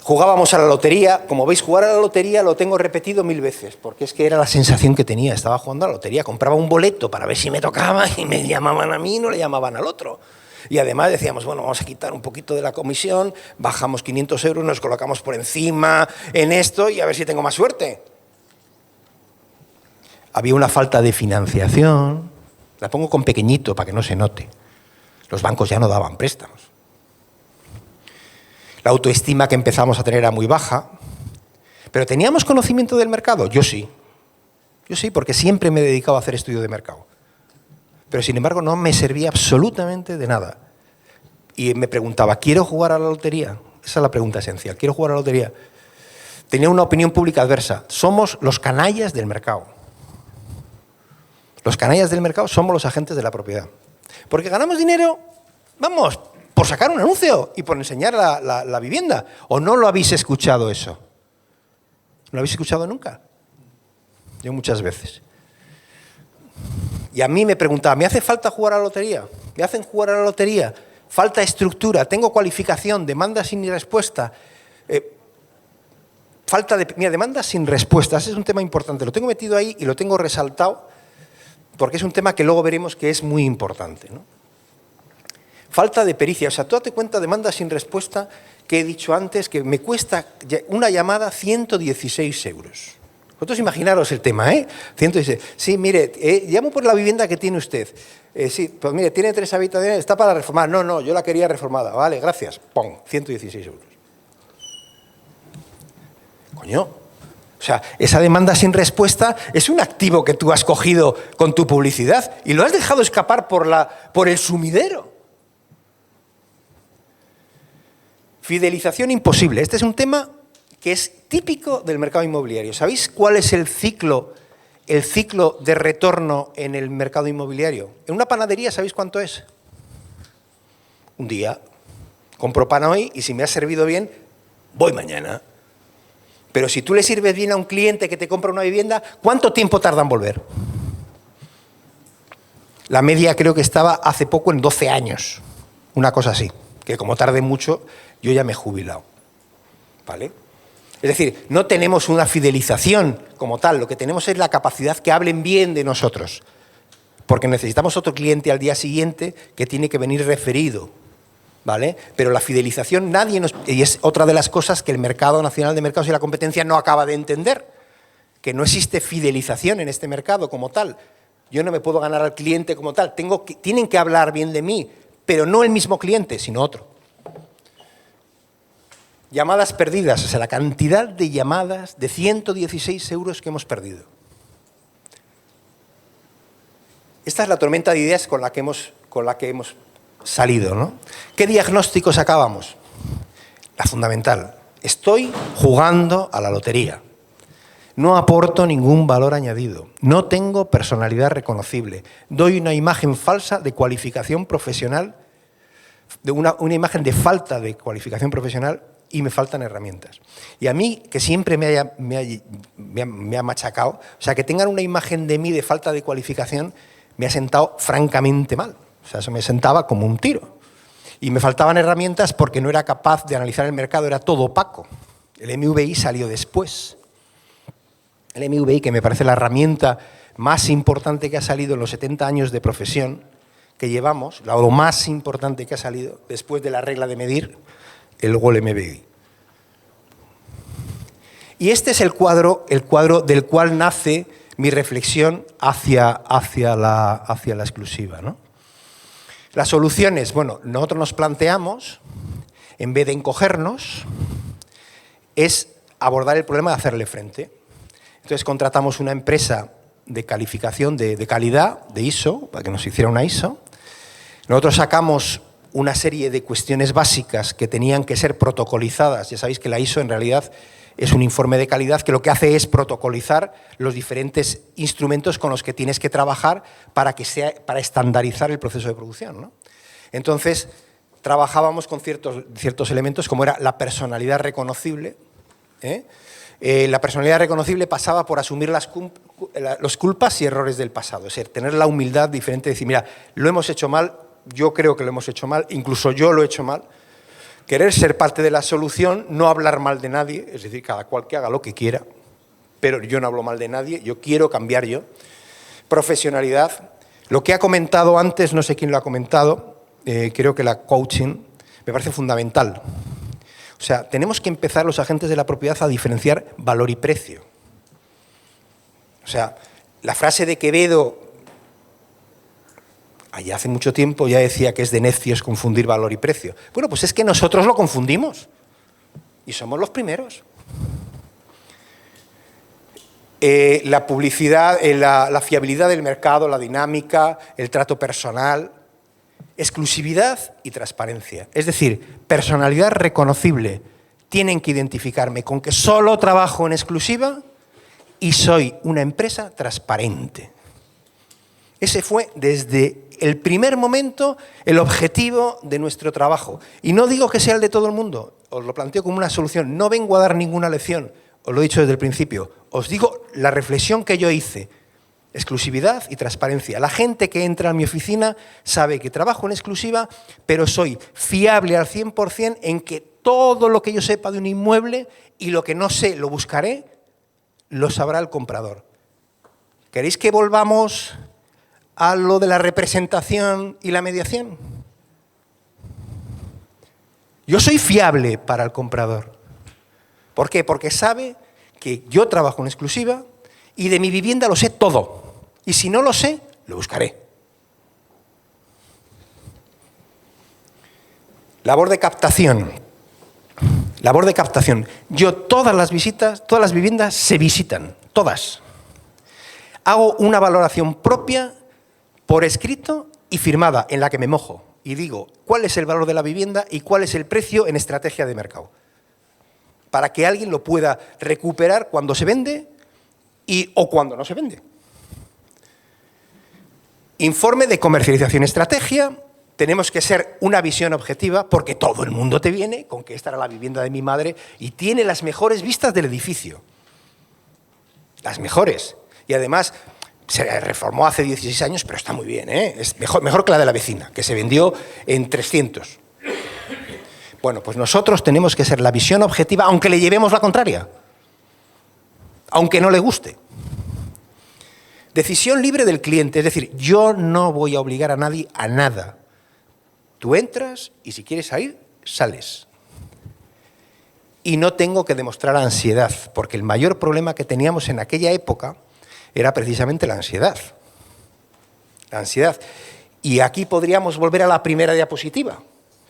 Jugábamos a la lotería. Como veis, jugar a la lotería lo tengo repetido 1000 veces, porque es que era la sensación que tenía. Estaba jugando a la lotería, compraba un boleto para ver si me tocaba y me llamaban a mí y no le llamaban al otro. Y además decíamos, bueno, vamos a quitar un poquito de la comisión, bajamos 500 euros, nos colocamos por encima en esto y a ver si tengo más suerte. Había una falta de financiación. La pongo con pequeñito para que no se note. Los bancos ya no daban préstamos. La autoestima que empezamos a tener era muy baja. ¿Pero teníamos conocimiento del mercado? Yo sí. Yo sí, porque siempre me he dedicado a hacer estudio de mercado. Pero sin embargo no me servía absolutamente de nada. Y me preguntaba, ¿quiero jugar a la lotería? Esa es la pregunta esencial. ¿Quiero jugar a la lotería? Tenía una opinión pública adversa. Somos los canallas del mercado. Los canallas del mercado somos los agentes de la propiedad. Porque ganamos dinero, vamos, por sacar un anuncio y por enseñar la vivienda. ¿O no lo habéis escuchado eso? ¿No lo habéis escuchado nunca? Yo muchas veces. Y a mí me preguntaba, ¿me hace falta jugar a la lotería? ¿Me hacen jugar a la lotería? Falta estructura, tengo cualificación, demanda sin respuesta. Mira, demandas sin respuestas, ese es un tema importante. Lo tengo metido ahí y lo tengo resaltado porque es un tema que luego veremos que es muy importante, ¿no? Falta de pericia, o sea, tú date cuenta, demanda sin respuesta, que he dicho antes, que me cuesta una llamada 116 euros. Vosotros imaginaros el tema, ¿eh? 116. Sí, mire, llamo por la vivienda que tiene usted. Sí, pues mire, tiene 3 habitaciones, está para reformar. No, yo la quería reformada. Vale, gracias. ¡Pum! 116 euros. Coño. O sea, esa demanda sin respuesta es un activo que tú has cogido con tu publicidad y lo has dejado escapar por el sumidero. Fidelización imposible. Este es un tema que es típico del mercado inmobiliario. ¿Sabéis cuál es el ciclo de retorno en el mercado inmobiliario? En una panadería, ¿sabéis cuánto es? Un día. Compro pan hoy y si me ha servido bien, voy mañana. Pero si tú le sirves bien a un cliente que te compra una vivienda, ¿cuánto tiempo tarda en volver? La media creo que estaba hace poco en 12 años. Una cosa así. Que como tarde mucho, yo ya me he jubilado. ¿Vale? Es decir, no tenemos una fidelización como tal, lo que tenemos es la capacidad que hablen bien de nosotros, porque necesitamos otro cliente al día siguiente que tiene que venir referido, ¿vale? Pero la fidelización y es otra de las cosas que el Mercado Nacional de Mercados y la Competencia no acaba de entender, que no existe fidelización en este mercado como tal. Yo no me puedo ganar al cliente como tal, tienen que hablar bien de mí, pero no el mismo cliente, sino otro. Llamadas perdidas, o sea, la cantidad de llamadas de 116 euros que hemos perdido. Esta es la tormenta de ideas con la que hemos salido, ¿no? ¿Qué diagnóstico sacábamos? La fundamental. Estoy jugando a la lotería. No aporto ningún valor añadido. No tengo personalidad reconocible. Doy una imagen falsa de cualificación profesional, de una imagen de falta de cualificación profesional, y me faltan herramientas. Y a mí, que siempre me ha machacado, o sea, que tengan una imagen de mí de falta de cualificación, me ha sentado francamente mal. O sea, eso me sentaba como un tiro. Y me faltaban herramientas porque no era capaz de analizar el mercado, era todo opaco. El MVI salió después. El MVI, que me parece la herramienta más importante que ha salido en los 70 años de profesión que llevamos, lo más importante que ha salido después de la regla de medir, luego el MVI. Y este es el cuadro del cual nace mi reflexión hacia la exclusiva, ¿no? Las soluciones, bueno, nosotros nos planteamos, en vez de encogernos, es abordar el problema de hacerle frente. Entonces contratamos una empresa de calificación de calidad, de ISO, para que nos hiciera una ISO. Nosotros sacamos una serie de cuestiones básicas que tenían que ser protocolizadas. Ya sabéis que la ISO en realidad es un informe de calidad que lo que hace es protocolizar los diferentes instrumentos con los que tienes que trabajar para estandarizar el proceso de producción, ¿no? Entonces, trabajábamos con ciertos elementos como era la personalidad reconocible. La personalidad reconocible pasaba por asumir los culpas y errores del pasado, es decir, tener la humildad diferente de decir, mira, lo hemos hecho mal, yo creo que lo hemos hecho mal, incluso yo lo he hecho mal. Querer ser parte de la solución, no hablar mal de nadie, es decir, cada cual que haga lo que quiera, pero yo no hablo mal de nadie, yo quiero cambiar yo. Profesionalidad. Lo que ha comentado antes, no sé quién lo ha comentado, creo que la coaching me parece fundamental. O sea, tenemos que empezar los agentes de la propiedad a diferenciar valor y precio. O sea, la frase de Quevedo, allá hace mucho tiempo, ya decía que es de necios confundir valor y precio. Bueno, pues es que nosotros lo confundimos y somos los primeros. La publicidad, la fiabilidad del mercado, la dinámica, el trato personal, exclusividad y transparencia. Es decir, personalidad reconocible. Tienen que identificarme con que solo trabajo en exclusiva y soy una empresa transparente. Ese fue desde el primer momento el objetivo de nuestro trabajo. Y no digo que sea el de todo el mundo, os lo planteo como una solución. No vengo a dar ninguna lección, os lo he dicho desde el principio. Os digo la reflexión que yo hice. Exclusividad y transparencia. La gente que entra a mi oficina sabe que trabajo en exclusiva, pero soy fiable al 100% en que todo lo que yo sepa de un inmueble y lo que no sé lo buscaré, lo sabrá el comprador. ¿Queréis que volvamos a lo de la representación y la mediación? Yo soy fiable para el comprador. ¿Por qué? Porque sabe que yo trabajo en exclusiva, Y de mi vivienda lo sé todo. Y si no lo sé, lo buscaré. Labor de captación. Labor de captación. Yo todas las visitas, todas las viviendas se visitan, todas. Hago una valoración propia, por escrito y firmada, en la que me mojo. Y digo cuál es el valor de la vivienda y cuál es el precio en estrategia de mercado. Para que alguien lo pueda recuperar cuando se vende o cuando no se vende. Informe de comercialización estrategia. Tenemos que ser una visión objetiva porque todo el mundo te viene con que esta era la vivienda de mi madre y tiene las mejores vistas del edificio. Las mejores. Y además se reformó hace 16 años, pero está muy bien, ¿eh? Es mejor que la de la vecina, que se vendió en 300. Bueno, pues nosotros tenemos que ser la visión objetiva, aunque le llevemos la contraria. Aunque no le guste. Decisión libre del cliente, es decir, yo no voy a obligar a nadie a nada. Tú entras y si quieres salir, sales. Y no tengo que demostrar ansiedad, porque el mayor problema que teníamos en aquella época era precisamente la ansiedad. La ansiedad. Y aquí podríamos volver a la primera diapositiva.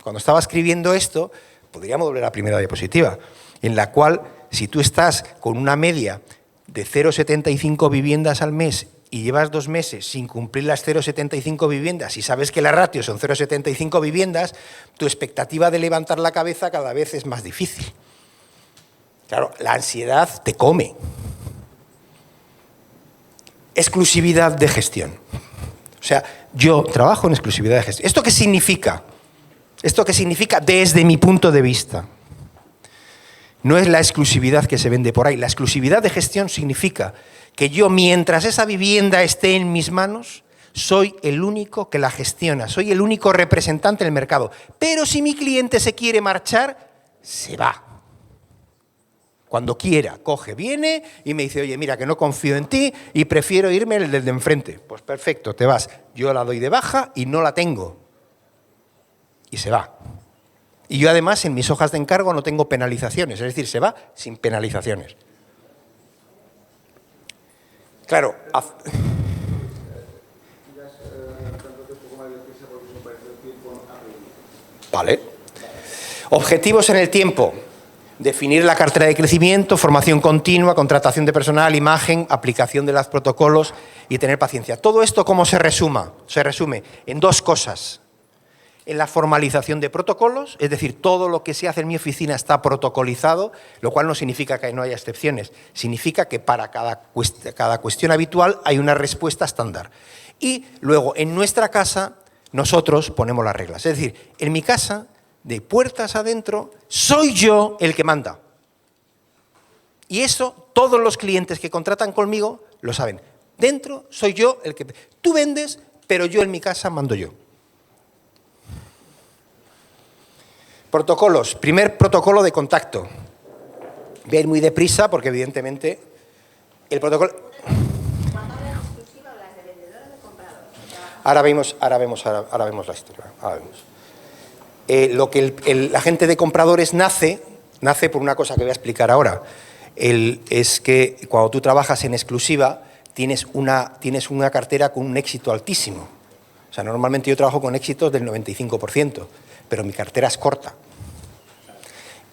Cuando estaba escribiendo esto, podríamos volver a la primera diapositiva, en la cual, si tú estás con una media de 0,75 viviendas al mes y llevas 2 meses sin cumplir las 0,75 viviendas y sabes que la ratio son 0,75 viviendas, tu expectativa de levantar la cabeza cada vez es más difícil. Claro, la ansiedad te come. Exclusividad de gestión. O sea, yo trabajo en exclusividad de gestión. ¿Esto qué significa? ¿Esto qué significa desde mi punto de vista? No es la exclusividad que se vende por ahí. La exclusividad de gestión significa que yo, mientras esa vivienda esté en mis manos, soy el único que la gestiona, soy el único representante del mercado. Pero si mi cliente se quiere marchar, se va. Cuando quiera, coge, viene y me dice, oye, mira, que no confío en ti y prefiero irme el del de enfrente. Pues perfecto, te vas. Yo la doy de baja y no la tengo. Y se va. Y yo además en mis hojas de encargo no tengo penalizaciones, es decir, se va sin penalizaciones. Claro. Vale. Objetivos en el tiempo. Definir la cartera de crecimiento, formación continua, contratación de personal, imagen, aplicación de los protocolos y tener paciencia. Todo esto, ¿cómo se resuma? Se resume en 2 cosas. En la formalización de protocolos, es decir, todo lo que se hace en mi oficina está protocolizado, lo cual no significa que no haya excepciones, significa que para cada cuestión habitual hay una respuesta estándar. Y luego, en nuestra casa, nosotros ponemos las reglas. Es decir, en mi casa, de puertas adentro, soy yo el que manda. Y eso todos los clientes que contratan conmigo lo saben. Dentro soy yo el que... Tú vendes, pero yo en mi casa mando yo. Protocolos. Primer protocolo de contacto. Voy a ir muy deprisa porque evidentemente el protocolo... ¿Cuándo hablas de exclusiva hablas de vendedor o de comprador? Ahora vemos la historia. Ahora vemos. Lo que la gente de compradores nace por una cosa que voy a explicar ahora. Es que cuando tú trabajas en exclusiva tienes una cartera con un éxito altísimo. O sea, normalmente yo trabajo con éxitos del 95%, pero mi cartera es corta.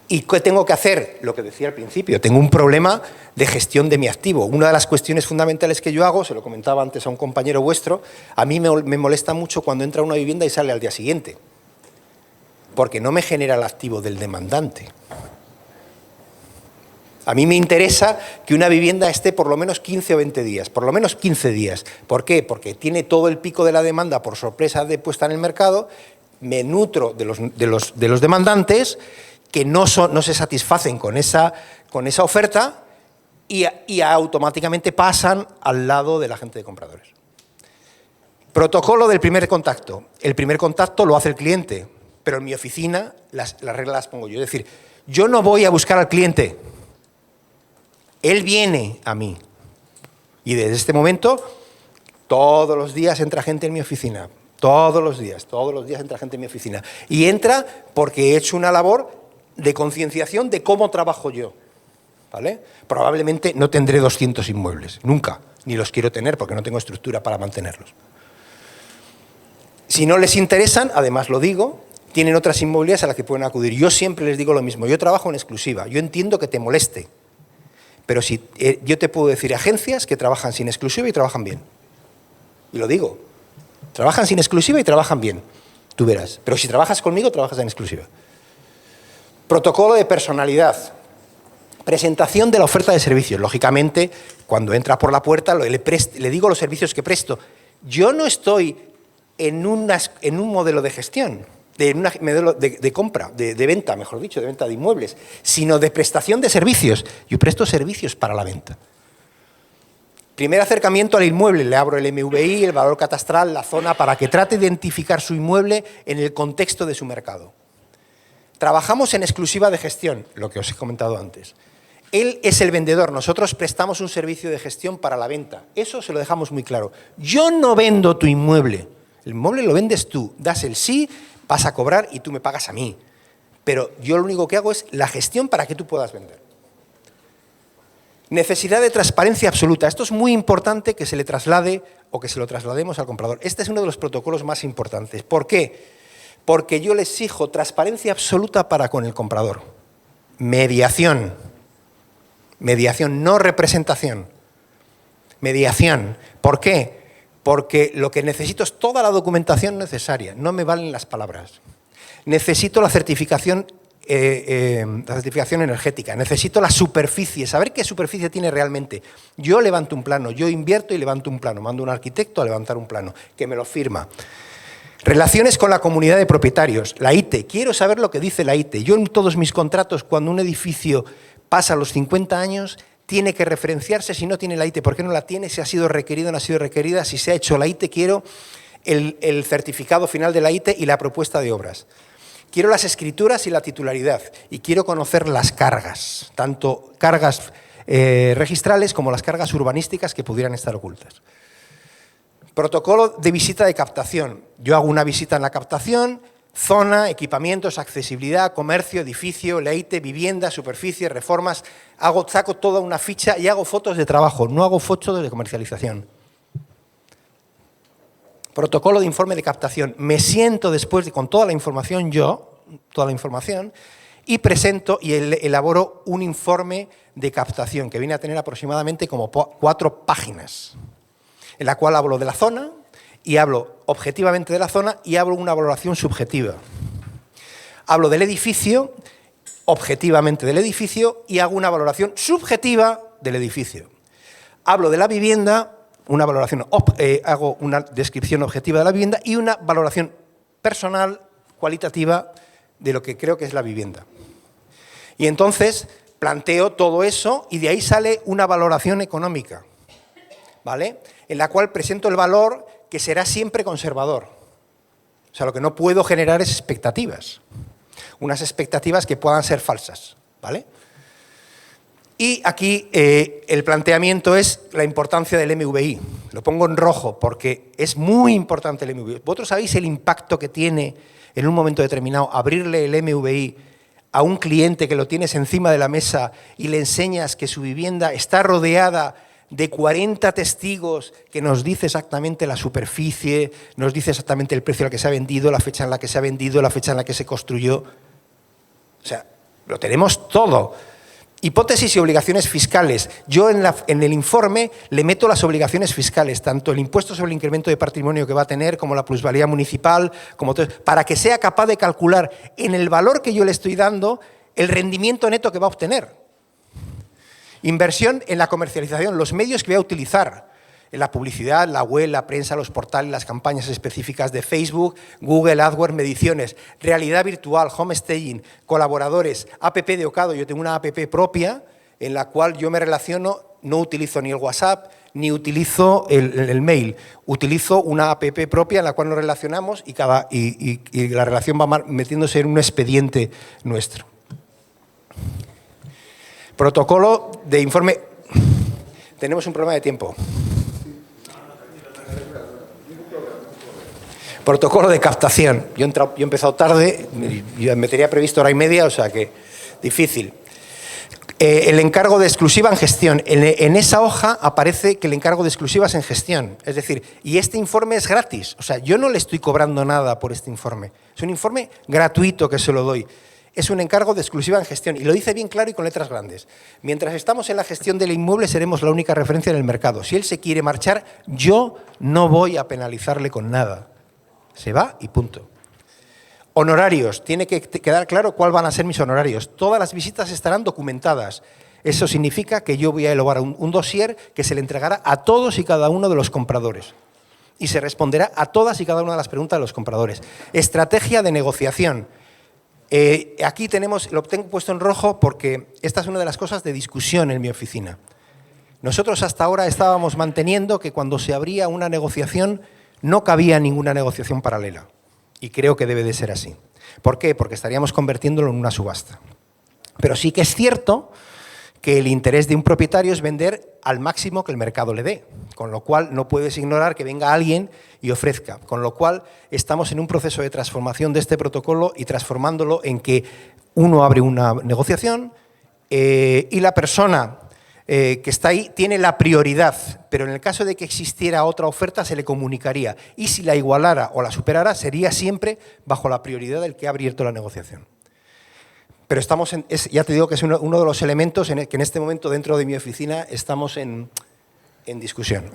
¿Y qué tengo que hacer? Lo que decía al principio, tengo un problema de gestión de mi activo. Una de las cuestiones fundamentales que yo hago, se lo comentaba antes a un compañero vuestro, a mí me molesta mucho cuando entra a una vivienda y sale al día siguiente. Porque no me genera el activo del demandante. A mí me interesa que una vivienda esté por lo menos 15 o 20 días, por lo menos 15 días. ¿Por qué? Porque tiene todo el pico de la demanda por sorpresa de puesta en el mercado, me nutro de los demandantes que no se satisfacen con esa oferta y automáticamente pasan al lado de la gente de compradores. Protocolo del primer contacto. El primer contacto lo hace el cliente. Pero en mi oficina las reglas las pongo yo. Es decir, yo no voy a buscar al cliente. Él viene a mí. Y desde este momento, todos los días entra gente en mi oficina. Todos los días entra gente en mi oficina. Y entra porque he hecho una labor de concienciación de cómo trabajo yo. ¿vale? Probablemente no tendré 200 inmuebles, nunca, ni los quiero tener porque no tengo estructura para mantenerlos. Si no les interesan, además lo digo, tienen otras inmobiliarias a las que pueden acudir. Yo siempre les digo lo mismo, yo trabajo en exclusiva, yo entiendo que te moleste, pero si, yo te puedo decir agencias que trabajan sin exclusiva y trabajan bien. Y lo digo, trabajan sin exclusiva y trabajan bien, tú verás. Pero si trabajas conmigo, trabajas en exclusiva. Protocolo de personalidad. Presentación de la oferta de servicios. Lógicamente, cuando entra por la puerta, le digo los servicios que presto. Yo no estoy en un modelo de gestión, en un modelo de compra, de venta, mejor dicho, de venta de inmuebles, sino de prestación de servicios. Yo presto servicios para la venta. Primer acercamiento al inmueble, le abro el MVI, el valor catastral, la zona, para que trate de identificar su inmueble en el contexto de su mercado. Trabajamos en exclusiva de gestión, lo que os he comentado antes. Él es el vendedor, nosotros prestamos un servicio de gestión para la venta. Eso se lo dejamos muy claro. Yo no vendo tu inmueble, el inmueble lo vendes tú, das el sí, vas a cobrar y tú me pagas a mí. Pero yo lo único que hago es la gestión para que tú puedas vender. Necesidad de transparencia absoluta. Esto es muy importante que se le traslade o que se lo traslademos al comprador. Este es uno de los protocolos más importantes. ¿Por qué? Porque yo le exijo transparencia absoluta para con el comprador. Mediación. Mediación, no representación. Mediación. ¿Por qué? Porque lo que necesito es toda la documentación necesaria. No me valen las palabras. Necesito la certificación energética. Necesito la superficie, saber qué superficie tiene realmente. Yo levanto un plano, yo invierto y levanto un plano. Mando a un arquitecto a levantar un plano, que me lo firma. Relaciones con la comunidad de propietarios, la ITE. Quiero saber lo que dice la ITE. Yo en todos mis contratos, cuando un edificio pasa los 50 años, tiene que referenciarse si no tiene la ITE. ¿Por qué no la tiene? Si ha sido requerido o no ha sido requerida. Si se ha hecho la ITE, quiero el certificado final de la ITE y la propuesta de obras. Quiero las escrituras y la titularidad. Y quiero conocer las cargas, tanto cargas registrales como las cargas urbanísticas que pudieran estar ocultas. Protocolo de visita de captación. Yo hago una visita en la captación, zona, equipamientos, accesibilidad, comercio, edificio, leite, vivienda, superficie, reformas. Saco toda una ficha y hago fotos de trabajo, no hago fotos de comercialización. Protocolo de informe de captación. Me siento después con toda la información y presento y elaboro un informe de captación que viene a tener aproximadamente como 4 páginas. En la cual hablo de la zona y hablo objetivamente de la zona y hablo una valoración subjetiva. Hablo del edificio, objetivamente del edificio, y hago una valoración subjetiva del edificio. Hablo de la vivienda, hago una descripción objetiva de la vivienda y una valoración personal, cualitativa, de lo que creo que es la vivienda. Y entonces planteo todo eso y de ahí sale una valoración económica, ¿vale? En la cual presento el valor que será siempre conservador. O sea, lo que no puedo generar es expectativas. Unas expectativas que puedan ser falsas, ¿vale? Y aquí el planteamiento es la importancia del MVI. Lo pongo en rojo porque es muy importante el MVI. ¿Vosotros sabéis el impacto que tiene en un momento determinado abrirle el MVI a un cliente que lo tienes encima de la mesa y le enseñas que su vivienda está rodeada de 40 testigos que nos dice exactamente la superficie, nos dice exactamente el precio al que se ha vendido, la fecha en la que se ha vendido, la fecha en la que se construyó? O sea, lo tenemos todo. Hipótesis y obligaciones fiscales. Yo en el informe le meto las obligaciones fiscales, tanto el impuesto sobre el incremento de patrimonio que va a tener, como la plusvalía municipal, como todo, para que sea capaz de calcular en el valor que yo le estoy dando el rendimiento neto que va a obtener. Inversión en la comercialización, los medios que voy a utilizar, en la publicidad, la web, la prensa, los portales, las campañas específicas de Facebook, Google, AdWords, mediciones, realidad virtual, home staging, colaboradores, app de Ocado. Yo tengo una app propia en la cual yo me relaciono, no utilizo ni el WhatsApp ni utilizo el mail, utilizo una app propia en la cual nos relacionamos y la relación va metiéndose en un expediente nuestro. Protocolo de informe. Tenemos un problema de tiempo. Protocolo de captación. Yo he empezado tarde, yo me tenía previsto 1 hora y media, o sea que difícil. El encargo de exclusiva en gestión. En esa hoja aparece que el encargo de exclusiva es en gestión. Es decir, y este informe es gratis. O sea, yo no le estoy cobrando nada por este informe. Es un informe gratuito que se lo doy. Es un encargo de exclusiva en gestión. Y lo dice bien claro y con letras grandes. Mientras estamos en la gestión del inmueble, seremos la única referencia en el mercado. Si él se quiere marchar, yo no voy a penalizarle con nada. Se va y punto. Honorarios. Tiene que quedar claro cuáles van a ser mis honorarios. Todas las visitas estarán documentadas. Eso significa que yo voy a elaborar un dossier que se le entregará a todos y cada uno de los compradores. Y se responderá a todas y cada una de las preguntas de los compradores. Estrategia de negociación. Aquí lo tengo puesto en rojo porque esta es una de las cosas de discusión en mi oficina. Nosotros hasta ahora estábamos manteniendo que cuando se abría una negociación no cabía ninguna negociación paralela. Y creo que debe de ser así. ¿Por qué? Porque estaríamos convirtiéndolo en una subasta. Pero sí que es cierto que el interés de un propietario es vender al máximo que el mercado le dé. Con lo cual no puedes ignorar que venga alguien y ofrezca. Con lo cual estamos en un proceso de transformación de este protocolo y transformándolo en que uno abre una negociación y la persona que está ahí tiene la prioridad, pero en el caso de que existiera otra oferta se le comunicaría y si la igualara o la superara sería siempre bajo la prioridad del que ha abierto la negociación. Pero ya te digo que es uno de los elementos que en este momento dentro de mi oficina estamos en discusión.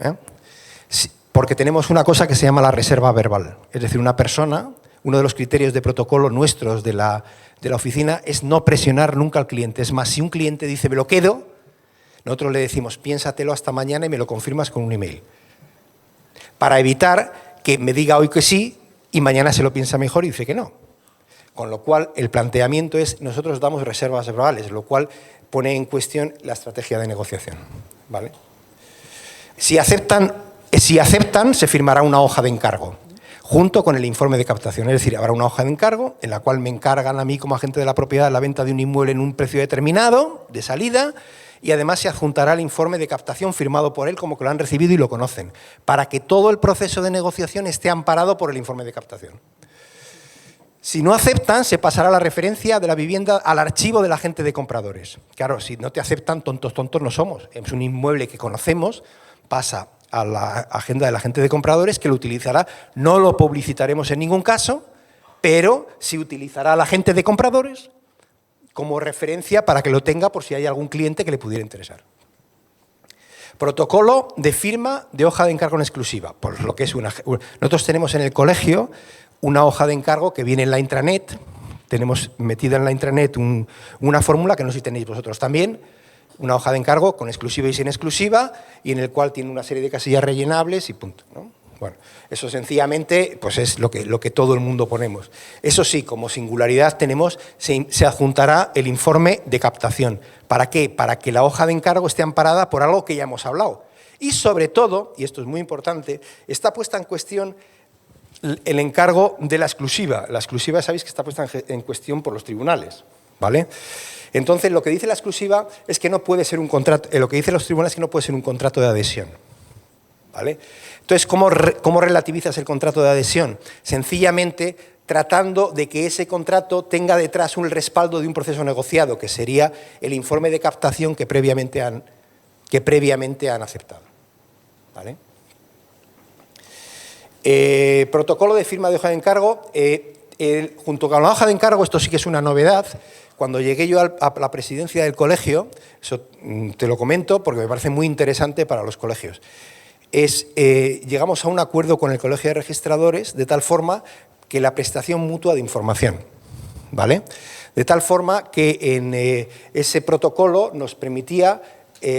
Porque tenemos una cosa que se llama la reserva verbal, es decir, una persona, uno de los criterios de protocolo nuestros de la oficina es no presionar nunca al cliente. Es más, si un cliente dice me lo quedo, nosotros le decimos, piénsatelo hasta mañana y me lo confirmas con un email. Para evitar que me diga hoy que sí y mañana se lo piensa mejor y dice que no. Con lo cual, el planteamiento es, nosotros damos reservas verbales, lo cual pone en cuestión la estrategia de negociación. ¿Vale? Si aceptan, se firmará una hoja de encargo, junto con el informe de captación. Es decir, habrá una hoja de encargo en la cual me encargan a mí como agente de la propiedad la venta de un inmueble en un precio determinado, de salida, y además se adjuntará el informe de captación firmado por él como que lo han recibido y lo conocen, para que todo el proceso de negociación esté amparado por el informe de captación. Si no aceptan, se pasará la referencia de la vivienda al archivo del agente de compradores. Claro, si no te aceptan, tontos no somos. Es un inmueble que conocemos, pasa a la agenda del agente de compradores que lo utilizará. No lo publicitaremos en ningún caso, pero sí utilizará al agente de compradores como referencia para que lo tenga por si hay algún cliente que le pudiera interesar. Protocolo de firma de hoja de encargo en exclusiva. Por lo que es nosotros tenemos en el colegio una hoja de encargo que viene en la intranet. Tenemos metida en la intranet una fórmula que no sé si tenéis vosotros también, una hoja de encargo con exclusiva y sin exclusiva y en el cual tiene una serie de casillas rellenables y punto, ¿no? Bueno, eso sencillamente pues es lo que todo el mundo ponemos. Eso sí, como singularidad se adjuntará el informe de captación. ¿Para qué? Para que la hoja de encargo esté amparada por algo que ya hemos hablado. Y sobre todo, y esto es muy importante, está puesta en cuestión el encargo de la exclusiva. La exclusiva sabéis que está puesta en cuestión por los tribunales, ¿vale? Entonces, lo que dice la exclusiva es que no puede ser un contrato, lo que dicen los tribunales es que no puede ser un contrato de adhesión, ¿vale? Entonces, ¿cómo relativizas el contrato de adhesión? Sencillamente tratando de que ese contrato tenga detrás un respaldo de un proceso negociado, que sería el informe de captación que previamente han aceptado, ¿vale? Protocolo de firma de hoja de encargo. Junto con la hoja de encargo, esto sí que es una novedad. Cuando llegué yo a la presidencia del colegio, eso te lo comento porque me parece muy interesante para los colegios, llegamos a un acuerdo con el Colegio de Registradores de tal forma que la prestación mutua de información, ¿vale? De tal forma que en ese protocolo nos permitía,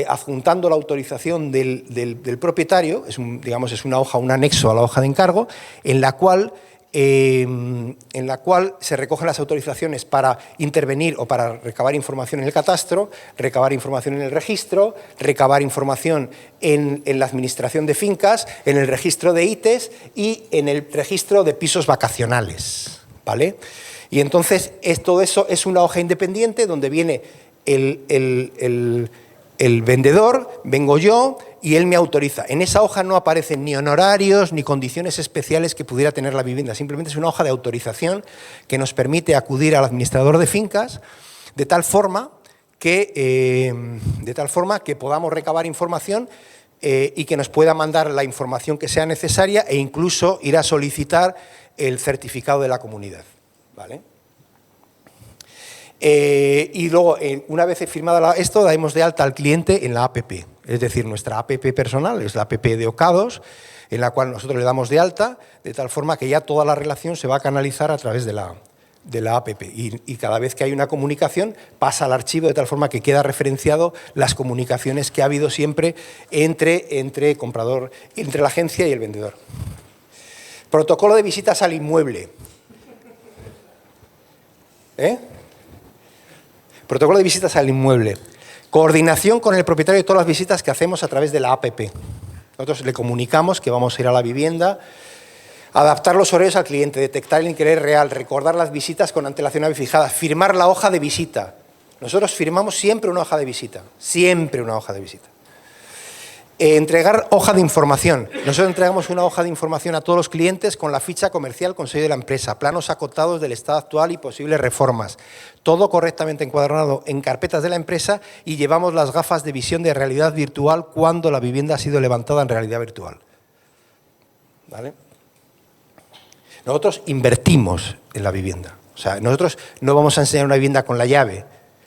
adjuntando la autorización del propietario, es una hoja, un anexo a la hoja de encargo, en la cual se recogen las autorizaciones para intervenir o para recabar información en el catastro, recabar información en el registro, recabar información en la administración de fincas, en el registro de ITES y en el registro de pisos vacacionales, ¿vale? Y entonces todo eso es una hoja independiente donde viene el vendedor, vengo yo y él me autoriza. En esa hoja no aparecen ni honorarios ni condiciones especiales que pudiera tener la vivienda. Simplemente es una hoja de autorización que nos permite acudir al administrador de fincas de tal forma de tal forma que podamos recabar información y que nos pueda mandar la información que sea necesaria e incluso ir a solicitar el certificado de la comunidad, ¿vale? Y luego, una vez firmado esto, daremos de alta al cliente en la APP, es decir, nuestra APP personal, es la APP de Ocados, en la cual nosotros le damos de alta, de tal forma que ya toda la relación se va a canalizar a través de la APP. Y cada vez que hay una comunicación, pasa al archivo de tal forma que queda referenciado las comunicaciones que ha habido siempre entre comprador, entre la agencia y el vendedor. Protocolo de visitas al inmueble. Protocolo de visitas al inmueble. Coordinación con el propietario de todas las visitas que hacemos a través de la APP. Nosotros le comunicamos que vamos a ir a la vivienda, adaptar los horarios al cliente, detectar el interés real, recordar las visitas con antelación fijada, firmar la hoja de visita. Nosotros firmamos siempre una hoja de visita, siempre una hoja de visita. Entregar hoja de información. Nosotros entregamos una hoja de información a todos los clientes con la ficha comercial con sello de la empresa, planos acotados del estado actual y posibles reformas. Todo correctamente encuadernado en carpetas de la empresa y llevamos las gafas de visión de realidad virtual cuando la vivienda ha sido levantada en realidad virtual. ¿Vale? Nosotros invertimos en la vivienda. O sea, nosotros no vamos a enseñar una vivienda con la llave,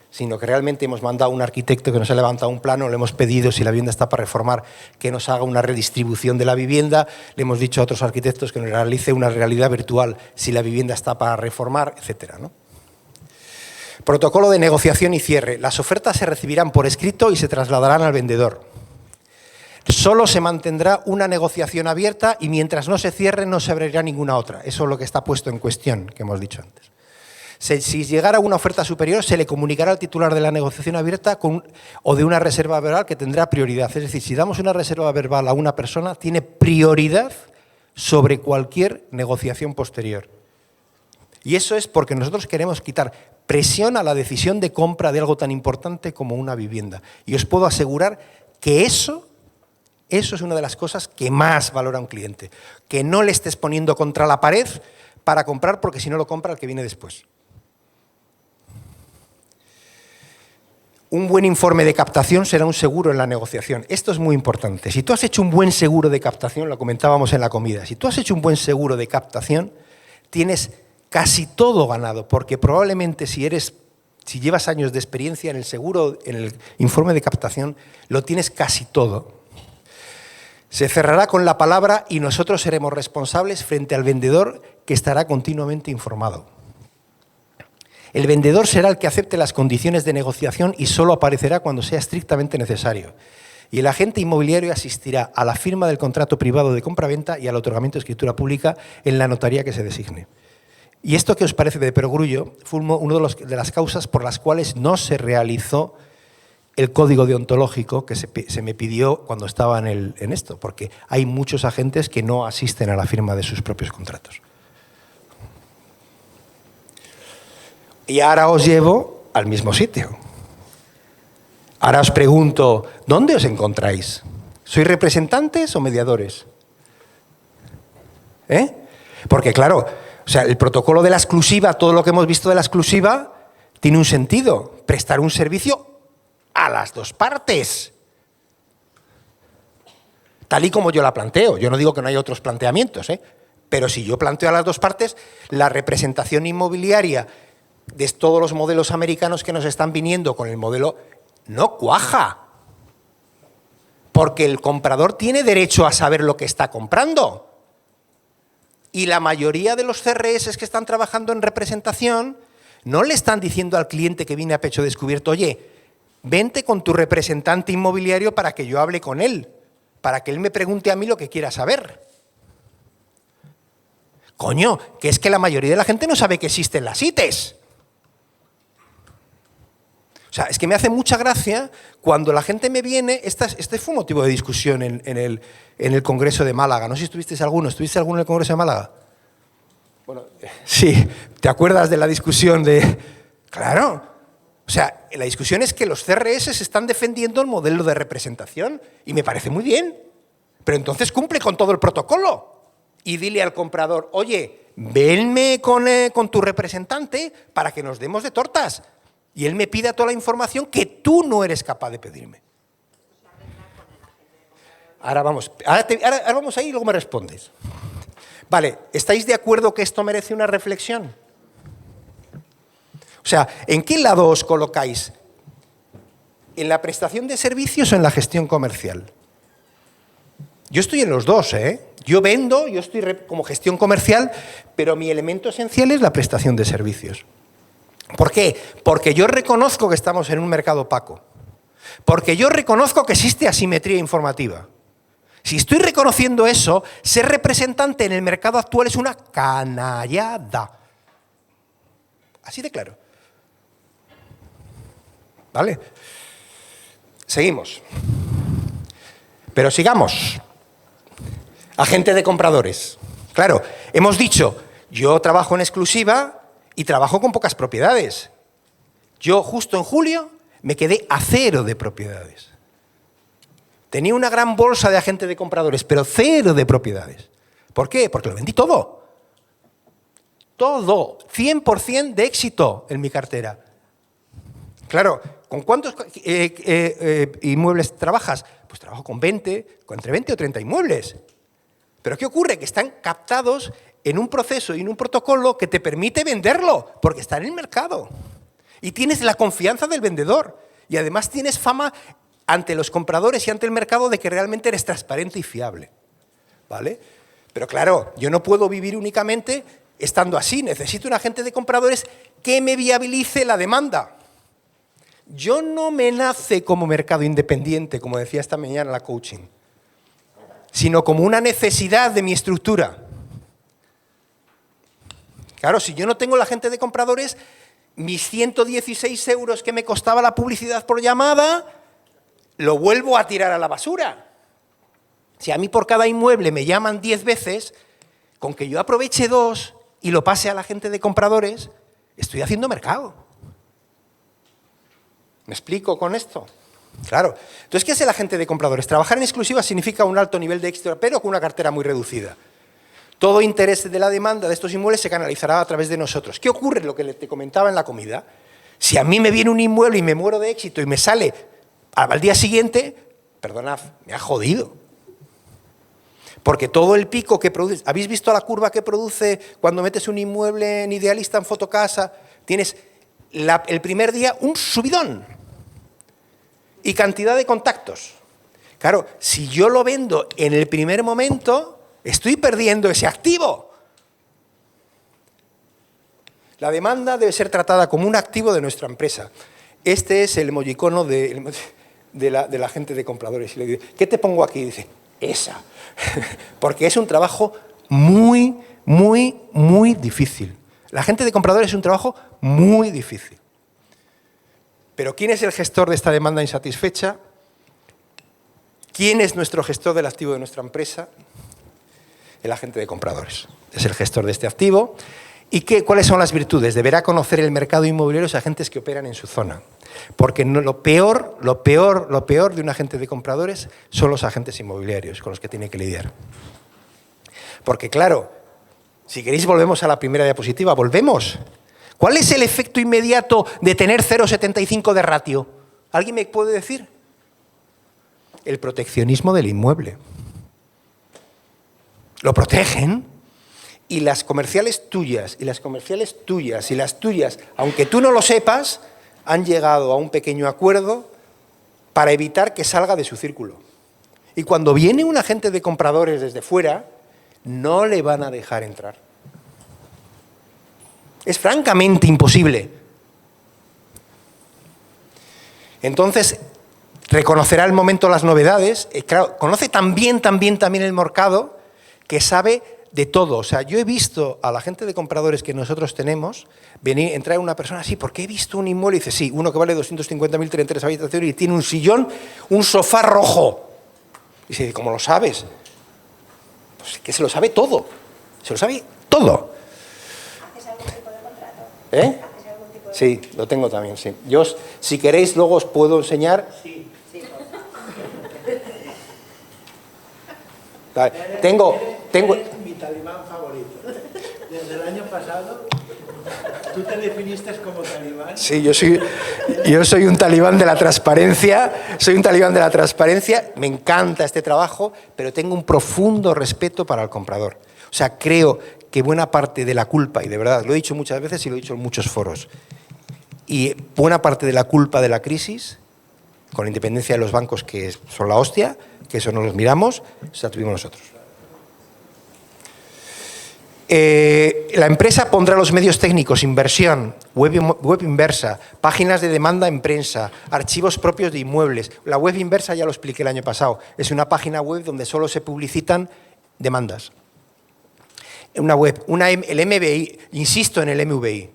sino que realmente hemos mandado a un arquitecto que nos ha levantado un plano, le hemos pedido, si la vivienda está para reformar, que nos haga una redistribución de la vivienda, le hemos dicho a otros arquitectos que nos realice una realidad virtual si la vivienda está para reformar, etcétera, ¿no? Protocolo de negociación y cierre. Las ofertas se recibirán por escrito y se trasladarán al vendedor. Solo se mantendrá una negociación abierta y mientras no se cierre no se abrirá ninguna otra. Eso es lo que está puesto en cuestión, que hemos dicho antes. Si llegara una oferta superior, se le comunicará al titular de la negociación abierta o de una reserva verbal que tendrá prioridad. Es decir, si damos una reserva verbal a una persona, tiene prioridad sobre cualquier negociación posterior. Y eso es porque nosotros queremos quitar presión a la decisión de compra de algo tan importante como una vivienda. Y os puedo asegurar que eso es una de las cosas que más valora un cliente. Que no le estés poniendo contra la pared para comprar, porque si no lo compra el que viene después. Un buen informe de captación será un seguro en la negociación. Esto es muy importante. Si tú has hecho un buen seguro de captación, lo comentábamos en la comida, si tú has hecho un buen seguro de captación, tienes casi todo ganado, porque probablemente si llevas años de experiencia en el seguro, en el informe de captación, lo tienes casi todo. Se cerrará con la palabra y nosotros seremos responsables frente al vendedor que estará continuamente informado. El vendedor será el que acepte las condiciones de negociación y solo aparecerá cuando sea estrictamente necesario. Y el agente inmobiliario asistirá a la firma del contrato privado de compraventa y al otorgamiento de escritura pública en la notaría que se designe. Y esto que os parece de perogrullo fue una de las causas por las cuales no se realizó el código deontológico que se me pidió cuando estaba en esto, porque hay muchos agentes que no asisten a la firma de sus propios contratos. Y ahora os llevo al mismo sitio. Ahora os pregunto, ¿dónde os encontráis? ¿Sois representantes o mediadores? Porque claro, o sea, el protocolo de la exclusiva, todo lo que hemos visto de la exclusiva, tiene un sentido, prestar un servicio a las dos partes. Tal y como yo la planteo. Yo no digo que no haya otros planteamientos, pero si yo planteo a las dos partes, la representación inmobiliaria de todos los modelos americanos que nos están viniendo con el modelo no cuaja. Porque el comprador tiene derecho a saber lo que está comprando. Y la mayoría de los CRS que están trabajando en representación no le están diciendo al cliente que viene a pecho descubierto, oye, vente con tu representante inmobiliario para que yo hable con él, para que él me pregunte a mí lo que quiera saber. Coño, que es que la mayoría de la gente no sabe que existen las ITES. O sea, es que me hace mucha gracia cuando la gente me viene, este fue un motivo de discusión en el Congreso de Málaga. No sé si ¿estuviste alguno en el Congreso de Málaga? Bueno, sí, ¿te acuerdas de la discusión de...? Claro, o sea, la discusión es que los CRS están defendiendo el modelo de representación y me parece muy bien, pero entonces cumple con todo el protocolo y dile al comprador, oye, venme con tu representante para que nos demos de tortas. y él me pida toda la información que tú no eres capaz de pedirme. Ahora vamos ahí y luego me respondes. Vale, ¿estáis de acuerdo que esto merece una reflexión? O sea, ¿en qué lado os colocáis? ¿En la prestación de servicios o en la gestión comercial? Yo estoy en los dos, ¿eh? Yo vendo, yo estoy como gestión comercial, pero mi elemento esencial es la prestación de servicios. ¿Por qué? Porque yo reconozco que estamos en un mercado opaco. Porque yo reconozco que existe asimetría informativa. Si estoy reconociendo eso, ser representante en el mercado actual es una canallada. Así de claro. ¿Vale? Seguimos. Pero sigamos. Agente de compradores. Claro, hemos dicho, yo trabajo en exclusiva y trabajo con pocas propiedades. Yo justo en julio me quedé a 0 de propiedades. Tenía una gran bolsa de agente de compradores, pero 0 de propiedades. ¿Por qué? Porque lo vendí todo. Todo. 100% de éxito en mi cartera. Claro, ¿con cuántos inmuebles trabajas? Pues trabajo con 20, entre 20 o 30 inmuebles. ¿Pero qué ocurre? Que están captados en un proceso y en un protocolo que te permite venderlo, porque está en el mercado. Y tienes la confianza del vendedor. Y además tienes fama ante los compradores y ante el mercado de que realmente eres transparente y fiable. ¿Vale? Pero claro, yo no puedo vivir únicamente estando así. Necesito un agente de compradores que me viabilice la demanda. Yo no me nace como mercado independiente, como decía esta mañana la coaching, sino como una necesidad de mi estructura. Claro, si yo no tengo el agente de compradores, mis 116 euros que me costaba la publicidad por llamada, lo vuelvo a tirar a la basura. Si a mí por cada inmueble me llaman 10 veces, con que yo aproveche 2 y lo pase al agente de compradores, estoy haciendo mercado. ¿Me explico con esto? Claro. Entonces, ¿qué es el agente de compradores? Trabajar en exclusiva significa un alto nivel de éxito, pero con una cartera muy reducida. Todo interés de la demanda de estos inmuebles se canalizará a través de nosotros. ¿Qué ocurre? Lo que te comentaba en la comida. Si a mí me viene un inmueble y me muero de éxito y me sale al día siguiente, perdonad, me ha jodido. Porque todo el pico que produce... ¿Habéis visto la curva que produce cuando metes un inmueble en Idealista, en Fotocasa? Tienes el primer día un subidón y cantidad de contactos. Claro, si yo lo vendo en el primer momento, estoy perdiendo ese activo. La demanda debe ser tratada como un activo de nuestra empresa. Este es el emojicono de la agente de compradores. Y le digo, ¿qué te pongo aquí? Y dice, esa. Porque es un trabajo muy, muy, muy difícil. La agente de compradores es un trabajo muy difícil. Pero ¿quién es el gestor de esta demanda insatisfecha? ¿Quién es nuestro gestor del activo de nuestra empresa? El agente de compradores. Es el gestor de este activo. ¿Y cuáles son las virtudes? Deberá conocer el mercado inmobiliario y los agentes que operan en su zona. Porque lo peor de un agente de compradores son los agentes inmobiliarios con los que tiene que lidiar. Porque claro, si queréis volvemos a la primera diapositiva, volvemos. ¿Cuál es el efecto inmediato de tener 0,75 de ratio? ¿Alguien me puede decir? El proteccionismo del inmueble. Lo protegen y las comerciales tuyas, y las comerciales tuyas, y las tuyas, aunque tú no lo sepas, han llegado a un pequeño acuerdo para evitar que salga de su círculo. Y cuando viene un agente de compradores desde fuera, no le van a dejar entrar. Es francamente imposible. Entonces, reconocerá al momento las novedades. Claro, conoce también el mercado, que sabe de todo. O sea, yo he visto a la gente de compradores que nosotros tenemos entrar una persona así, porque he visto un inmueble y dice, sí, uno que vale 250.000, tiene 3 habitaciones y tiene un sillón, un sofá rojo. Y dice, ¿cómo lo sabes? Pues que se lo sabe todo. Se lo sabe todo. ¿Haces algún tipo de contrato? ¿Eh? ¿Haces algún tipo de... Sí, lo tengo también, sí. Yo, si queréis, luego os puedo enseñar. Sí. Vale. Tengo... Mi talibán favorito. Desde el año pasado, ¿tú te definiste como talibán? Sí, yo soy un talibán de la transparencia, me encanta este trabajo, pero tengo un profundo respeto para el comprador. O sea, creo que buena parte de la culpa, y de verdad lo he dicho muchas veces y lo he dicho en muchos foros, y buena parte de la culpa de la crisis, con independencia de los bancos que son la hostia, que eso no los miramos, se la tuvimos nosotros. La empresa pondrá los medios técnicos, inversión, web inversa, páginas de demanda en prensa, archivos propios de inmuebles. La web inversa ya lo expliqué el año pasado. Es una página web donde solo se publicitan demandas. Una web, el MVI, insisto en el MVI.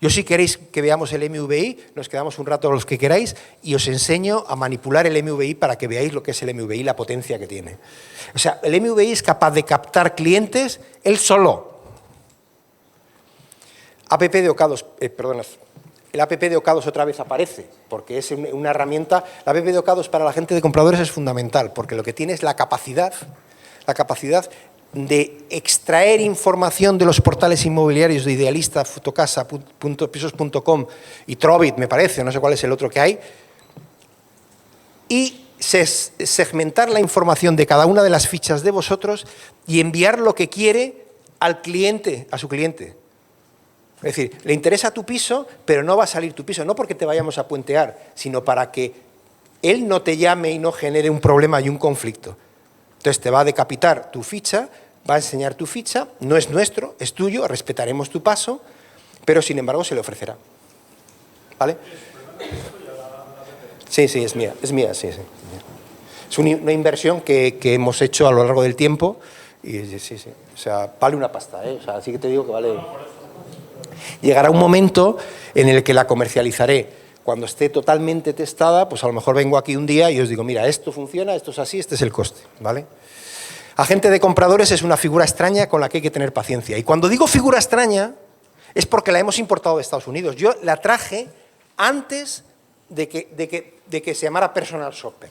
Yo, si queréis que veamos el MVI, nos quedamos un rato los que queráis y os enseño a manipular el MVI para que veáis lo que es el MVI, la potencia que tiene. O sea, el MVI es capaz de captar clientes él solo. El app de Ocados otra vez aparece, porque es una herramienta. La app de Ocados para la gente de compradores es fundamental, porque lo que tiene es la capacidad de extraer información de los portales inmobiliarios de Idealista, Fotocasa, Pisos.com y Trovit, me parece, no sé cuál es el otro que hay, y segmentar la información de cada una de las fichas de vosotros y enviar lo que quiere al cliente, a su cliente. Es decir, le interesa tu piso, pero no va a salir tu piso, no porque te vayamos a puentear, sino para que él no te llame y no genere un problema y un conflicto. Entonces te va a decapitar tu ficha, va a enseñar tu ficha, no es nuestro, es tuyo, respetaremos tu paso, pero sin embargo se le ofrecerá. ¿Vale? Sí, es mía, sí. Es una inversión que hemos hecho a lo largo del tiempo y sí. O sea, vale una pasta, ¿eh? O sea, así que te digo que vale. Llegará un momento en el que la comercializaré. Cuando esté totalmente testada, pues a lo mejor vengo aquí un día y os digo, mira, esto funciona, esto es así, este es el coste, ¿vale? Agente de compradores es una figura extraña con la que hay que tener paciencia. Y cuando digo figura extraña, es porque la hemos importado de Estados Unidos. Yo la traje antes de que se llamara personal shopper.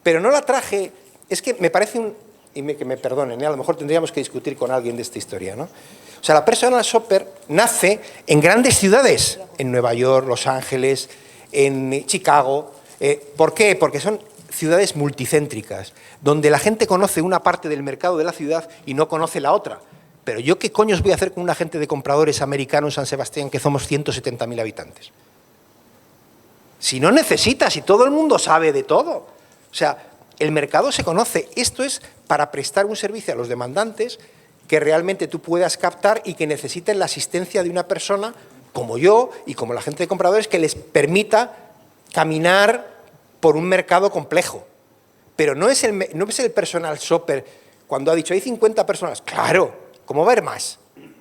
Pero no la traje, es que me parece que me perdonen, a lo mejor tendríamos que discutir con alguien de esta historia, ¿no? O sea, la personal shopper nace en grandes ciudades, en Nueva York, Los Ángeles, en Chicago. ¿Por qué? Porque son ciudades multicéntricas, donde la gente conoce una parte del mercado de la ciudad y no conoce la otra. Pero yo, ¿qué coños voy a hacer con un agente de compradores americano en San Sebastián, que somos 170.000 habitantes? Si no necesitas, si todo el mundo sabe de todo. O sea, el mercado se conoce. Esto es para prestar un servicio a los demandantes que realmente tú puedas captar y que necesiten la asistencia de una persona como yo y como la gente de compradores que les permita caminar por un mercado complejo. Pero no es el personal shopper cuando ha dicho hay 50 personas. Claro, ¿cómo va a haber más?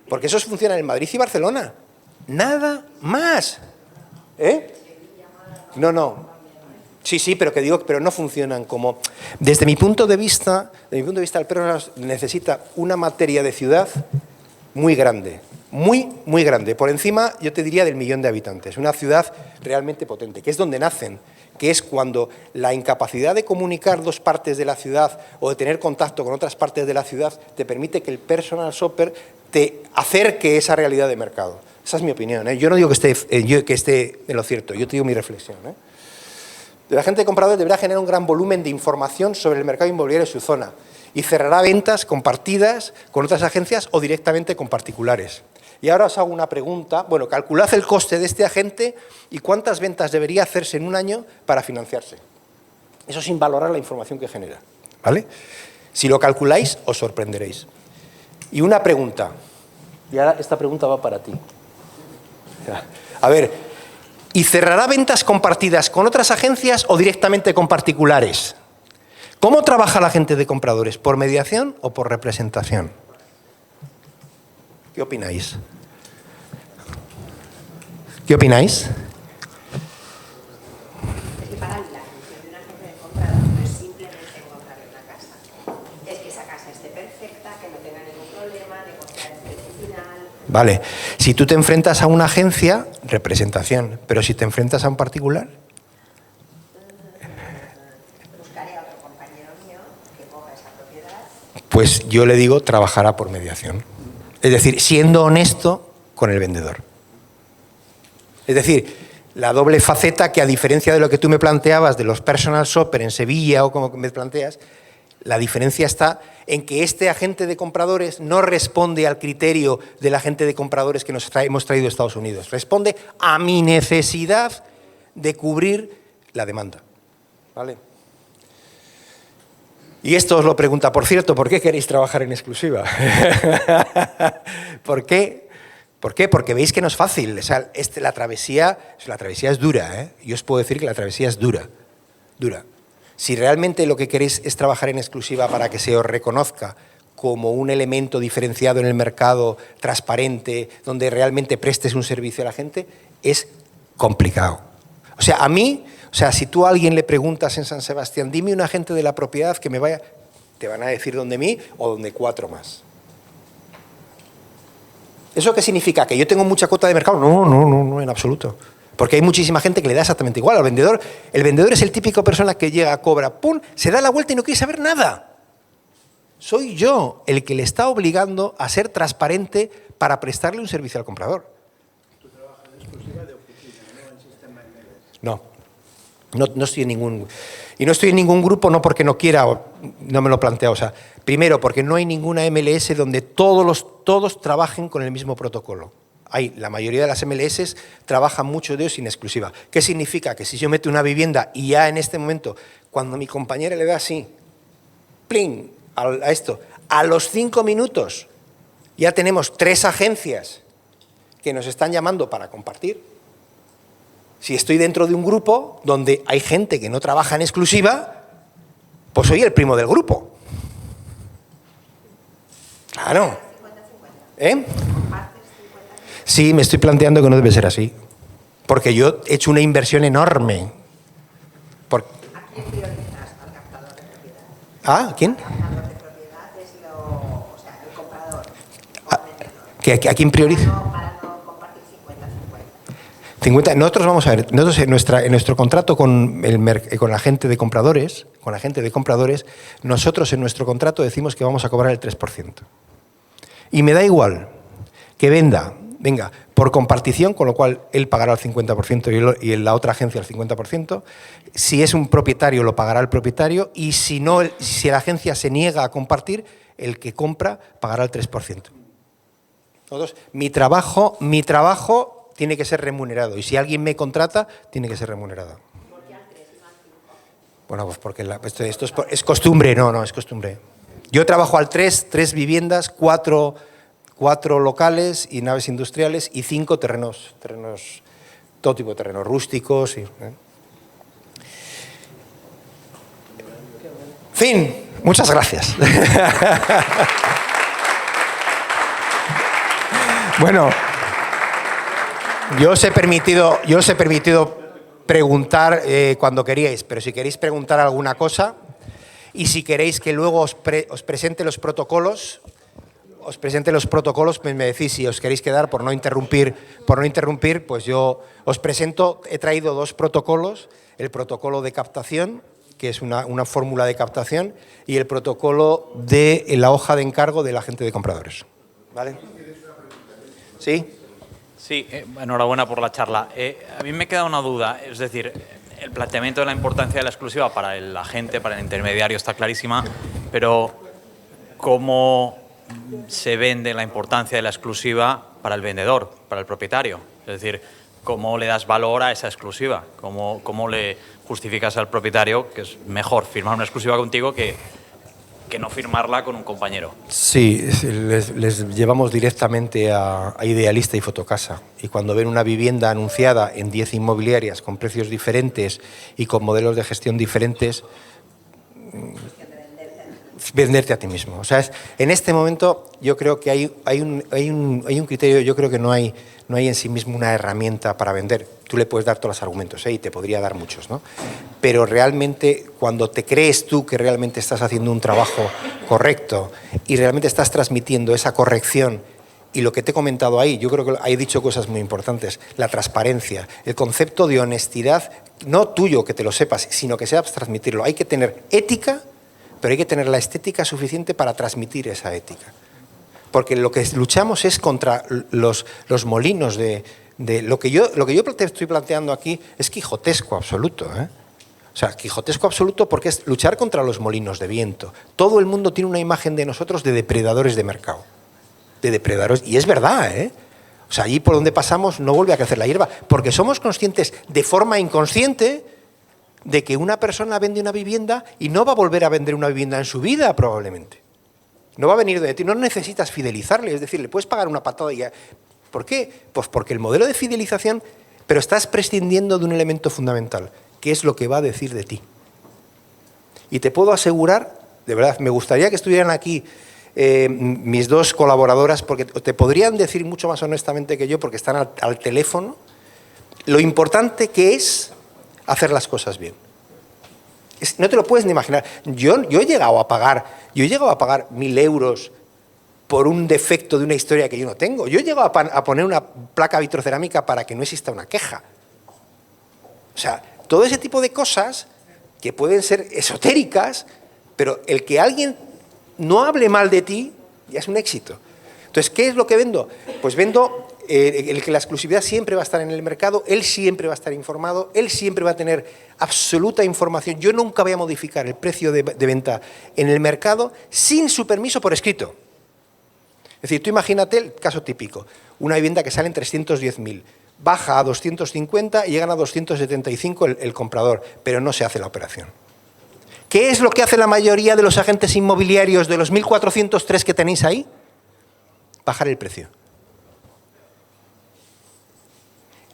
Porque eso funciona en Madrid y Barcelona. Nada más. No. Sí, pero no funcionan como. Desde mi punto de vista, el personal necesita una materia de ciudad muy grande, muy grande, por encima, yo te diría, del 1 millón de habitantes. Una ciudad realmente potente, que es donde nacen, que es cuando la incapacidad de comunicar dos partes de la ciudad o de tener contacto con otras partes de la ciudad te permite que el personal shopper te acerque esa realidad de mercado. Esa es mi opinión, ¿eh? Yo no digo que esté en lo cierto, yo te digo mi reflexión, ¿eh? La agente de compradores deberá generar un gran volumen de información sobre el mercado inmobiliario de su zona y cerrará ventas compartidas con otras agencias o directamente con particulares. Y ahora os hago una pregunta. Bueno, calculad el coste de este agente y cuántas ventas debería hacerse en un año para financiarse. Eso sin valorar la información que genera, ¿vale? Si lo calculáis, os sorprenderéis. Y una pregunta, y ahora esta pregunta va para ti. A ver, ¿y cerrará ventas compartidas con otras agencias o directamente con particulares? ¿Cómo trabaja la agente de compradores? ¿Por mediación o por representación? ¿Qué opináis? ¿Qué opináis? Es que para la función de un agente de comprador no es simplemente encontrar una casa. Es que esa casa esté perfecta, que no tenga ningún problema, negociar el precio final. Vale. Si tú te enfrentas a una agencia, representación. Pero si te enfrentas a un particular. Buscaré a otro compañero mío que coja esa propiedad. Pues yo le digo, trabajará por mediación. Es decir, siendo honesto con el vendedor. Es decir, la doble faceta que, a diferencia de lo que tú me planteabas de los personal shopper en Sevilla o como me planteas, la diferencia está en que este agente de compradores no responde al criterio del agente de compradores que hemos traído de Estados Unidos. Responde a mi necesidad de cubrir la demanda. ¿Vale? Y esto os lo pregunta, por cierto, ¿por qué queréis trabajar en exclusiva? ¿Por qué? ¿Por qué? Porque veis que no es fácil. O sea, la travesía es dura, ¿eh? Yo os puedo decir que la travesía es dura. Si realmente lo que queréis es trabajar en exclusiva para que se os reconozca como un elemento diferenciado en el mercado, transparente, donde realmente prestes un servicio a la gente, es complicado. O sea, si tú a alguien le preguntas en San Sebastián, dime un agente de la propiedad que me vaya, te van a decir donde mí o donde 4 más. ¿Eso qué significa? ¿Que yo tengo mucha cuota de mercado? No, en absoluto. Porque hay muchísima gente que le da exactamente igual al vendedor. El vendedor es el típico persona que llega, cobra, pum, se da la vuelta y no quiere saber nada. Soy yo el que le está obligando a ser transparente para prestarle un servicio al comprador. Tú trabajas en exclusiva de oficina, no en sistema MLS. No estoy en ningún... Y no estoy en ningún grupo no porque no quiera, o no me lo planteo. O sea, primero, porque no hay ninguna MLS donde todos trabajen con el mismo protocolo. La mayoría de las MLS trabajan mucho de ellos sin exclusiva. ¿Qué significa? Que si yo meto una vivienda y ya en este momento, cuando mi compañera le da así, ¡plin!, a esto, a los 5 minutos ya tenemos 3 agencias que nos están llamando para compartir. Si estoy dentro de un grupo donde hay gente que no trabaja en exclusiva, pues soy el primo del grupo. Claro. ¿Eh? Sí, me estoy planteando que no debe ser así. Porque yo he hecho una inversión enorme. ¿A quién priorizas? ¿Al captador de propiedad? ¿Ah? ¿Quién? El captador de propiedad es el comprador o el vendedor. ¿A quién prioriza? Para no compartir 50-50. 50. Nosotros vamos a ver, nosotros en nuestro contrato con la gente de compradores, nosotros en nuestro contrato decimos que vamos a cobrar el 3%. Y me da igual que venga por compartición, con lo cual él pagará el 50% y la otra agencia el 50%. Si es un propietario, lo pagará el propietario, y si la agencia se niega a compartir, el que compra pagará el 3%. Entonces, mi trabajo tiene que ser remunerado, y si alguien me contrata, tiene que ser remunerado. ¿Por qué al 3 y no al 5? Bueno, pues porque esto es costumbre, no, es costumbre. Yo trabajo al 3 viviendas, 4 locales y naves industriales, y 5 terrenos, todo tipo de terrenos rústicos. Fin, muchas gracias. Bueno, yo os he permitido preguntar cuando queríais, pero si queréis preguntar alguna cosa, y si queréis que luego os presente los protocolos, pues me decís si os queréis quedar por no interrumpir, pues yo os presento. He traído 2 protocolos: el protocolo de captación, que es una fórmula de captación, y el protocolo de la hoja de encargo del agente de compradores. ¿Vale? ¿Sí? Sí, enhorabuena por la charla. A mí me queda una duda, es decir, el planteamiento de la importancia de la exclusiva para el agente, para el intermediario, está clarísima, pero ¿cómo se vende la importancia de la exclusiva para el vendedor, para el propietario? Es decir, ¿cómo le das valor a esa exclusiva? ¿Cómo le justificas al propietario que es mejor firmar una exclusiva contigo que no firmarla con un compañero? Sí, les llevamos directamente a Idealista y Fotocasa, y cuando ven una vivienda anunciada en 10 inmobiliarias con precios diferentes y con modelos de gestión diferentes, venderte a ti mismo. O sea, en este momento yo creo que hay un criterio. Yo creo que no hay en sí mismo una herramienta para vender. Tú le puedes dar todos los argumentos, y te podría dar muchos, ¿no? Pero realmente, cuando te crees tú que realmente estás haciendo un trabajo correcto y realmente estás transmitiendo esa corrección, y lo que te he comentado ahí, yo creo que he dicho cosas muy importantes: la transparencia, el concepto de honestidad, no tuyo que te lo sepas, sino que sepas transmitirlo. Hay que tener ética, pero hay que tener la estética suficiente para transmitir esa ética. porque lo que luchamos es contra los molinos de lo que yo te estoy planteando aquí es quijotesco absoluto, ¿eh? O sea, quijotesco absoluto porque es luchar contra los molinos de viento. Todo el mundo tiene una imagen de nosotros de depredadores de mercado. De depredadores, y es verdad, ¿eh? O sea, allí por donde pasamos no vuelve a crecer la hierba, porque somos conscientes de forma inconsciente de que una persona vende una vivienda y no va a volver a vender una vivienda en su vida, probablemente. No va a venir de ti, no necesitas fidelizarle, es decir, le puedes pagar una patada y ya. ¿Por qué? Pues porque el modelo de fidelización, pero estás prescindiendo de un elemento fundamental, que es lo que va a decir de ti. Y te puedo asegurar, de verdad, me gustaría que estuvieran aquí mis dos colaboradoras, porque te podrían decir mucho más honestamente que yo, porque están al teléfono, lo importante que es hacer las cosas bien. No te lo puedes ni imaginar. Yo he llegado a pagar 1.000 euros por un defecto de una historia que yo no tengo. Yo he llegado a poner una placa vitrocerámica para que no exista una queja. O sea, todo ese tipo de cosas que pueden ser esotéricas, pero el que alguien no hable mal de ti ya es un éxito. Entonces, ¿qué es lo que vendo? Pues vendo el que la exclusividad siempre va a estar en el mercado, él siempre va a estar informado, él siempre va a tener absoluta información. Yo nunca voy a modificar el precio de venta en el mercado sin su permiso por escrito. Es decir, tú imagínate el caso típico, una vivienda que sale en 310.000, baja a 250 y llegan a 275 el comprador, pero no se hace la operación. ¿Qué es lo que hace la mayoría de los agentes inmobiliarios de los 1.403 que tenéis ahí? Bajar el precio.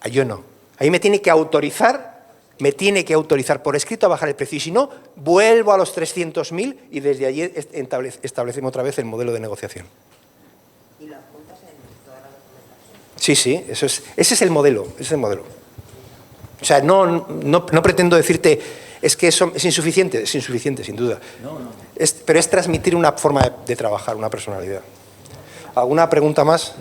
Yo no. Ahí me tiene que autorizar por escrito a bajar el precio. Y si no, vuelvo a los 300.000 y desde allí establecemos otra vez el modelo de negociación. ¿Y lo apuntas en toda la documentación? Sí, sí, ese es el modelo. O sea, no pretendo decirte, es que eso es insuficiente sin duda. No. Pero es transmitir una forma de trabajar, una personalidad. ¿Alguna pregunta más?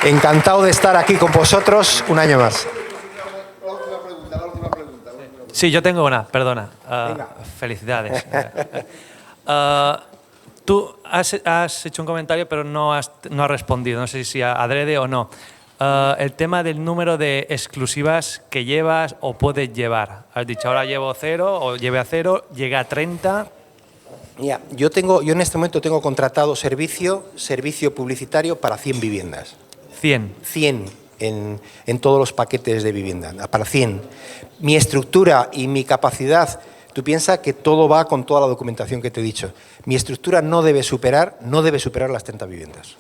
Encantado de estar aquí con vosotros un año más. La última pregunta. Sí, yo tengo una, perdona. Felicidades. Tú has hecho un comentario, pero no has respondido. No sé si adrede o no. El tema del número de exclusivas que llevas o puedes llevar. Has dicho, ahora llevo 0 o lleve a 0, llega a 30. Mira, yo en este momento tengo contratado servicio publicitario para 100 viviendas. 100. 100 en todos los paquetes de vivienda, para 100. Mi estructura y mi capacidad, tú piensas que todo va con toda la documentación que te he dicho. Mi estructura no debe superar las 30 viviendas.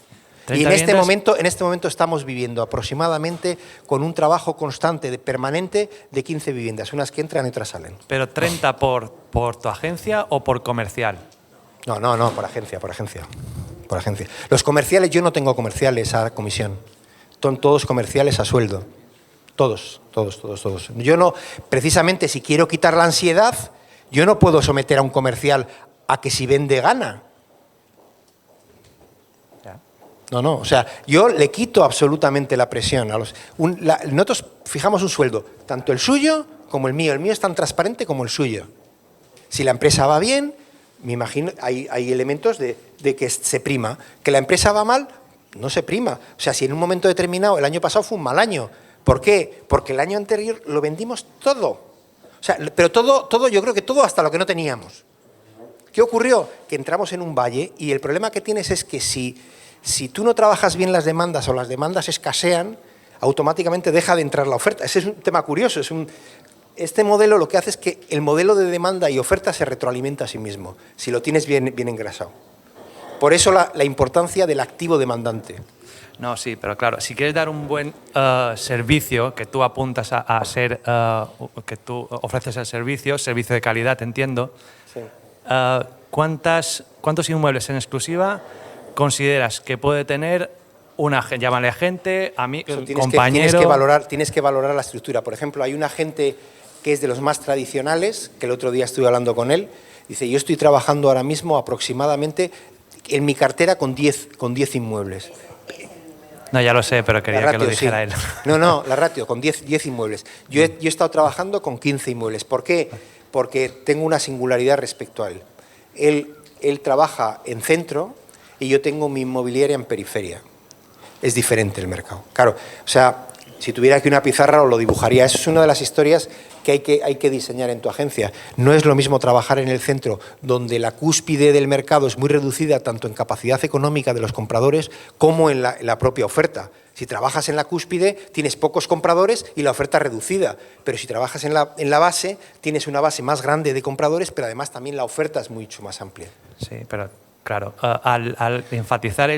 Y en este momento estamos viviendo aproximadamente con un trabajo constante, permanente, de 15 viviendas, unas que entran y otras salen. ¿Pero 30 por tu agencia o por comercial? No, por agencia. Los comerciales, yo no tengo comerciales a comisión. Son todos comerciales a sueldo. Todos. Yo no, precisamente si quiero quitar la ansiedad, yo no puedo someter a un comercial a que si vende gana. No, o sea, yo le quito absolutamente la presión. Nosotros fijamos un sueldo, tanto el suyo como el mío. El mío es tan transparente como el suyo. Si la empresa va bien, me imagino, hay elementos de que se prima. Que la empresa va mal, no se prima. O sea, si en un momento determinado, el año pasado fue un mal año. ¿Por qué? Porque el año anterior lo vendimos todo. O sea, pero todo, yo creo que todo hasta lo que no teníamos. ¿Qué ocurrió? Que entramos en un valle y el problema que tienes es que si tú no trabajas bien las demandas o las demandas escasean, automáticamente deja de entrar la oferta. Ese es un tema curioso. Este modelo lo que hace es que el modelo de demanda y oferta se retroalimenta a sí mismo, si lo tienes bien engrasado. Por eso la importancia del activo demandante. No, sí, pero claro, si quieres dar un buen servicio, que tú apuntas a ser, que tú ofreces el servicio de calidad, entiendo, Sí. ¿Cuántos inmuebles en exclusiva consideras que puede tener llámale agente, compañero? Tienes que valorar la estructura. Por ejemplo, hay un agente que es de los más tradicionales, que el otro día estuve hablando con él, dice, yo estoy trabajando ahora mismo aproximadamente en mi cartera con 10 inmuebles. No, ya lo sé, pero quería que lo dijera él. No, la ratio, con 10 inmuebles. Yo he estado trabajando con 15 inmuebles. ¿Por qué? porque tengo una singularidad respecto a él. Él trabaja en centro y yo tengo mi inmobiliaria en periferia. Es diferente el mercado. Claro, o sea, si tuviera aquí una pizarra os lo dibujaría. Eso es una de las historias que hay que diseñar en tu agencia. No es lo mismo trabajar en el centro, donde la cúspide del mercado es muy reducida tanto en capacidad económica de los compradores como en la propia oferta. Si trabajas en la cúspide, tienes pocos compradores y la oferta reducida. Pero si trabajas en la base, tienes una base más grande de compradores, pero además también la oferta es mucho más amplia. Sí, pero claro, al enfatizar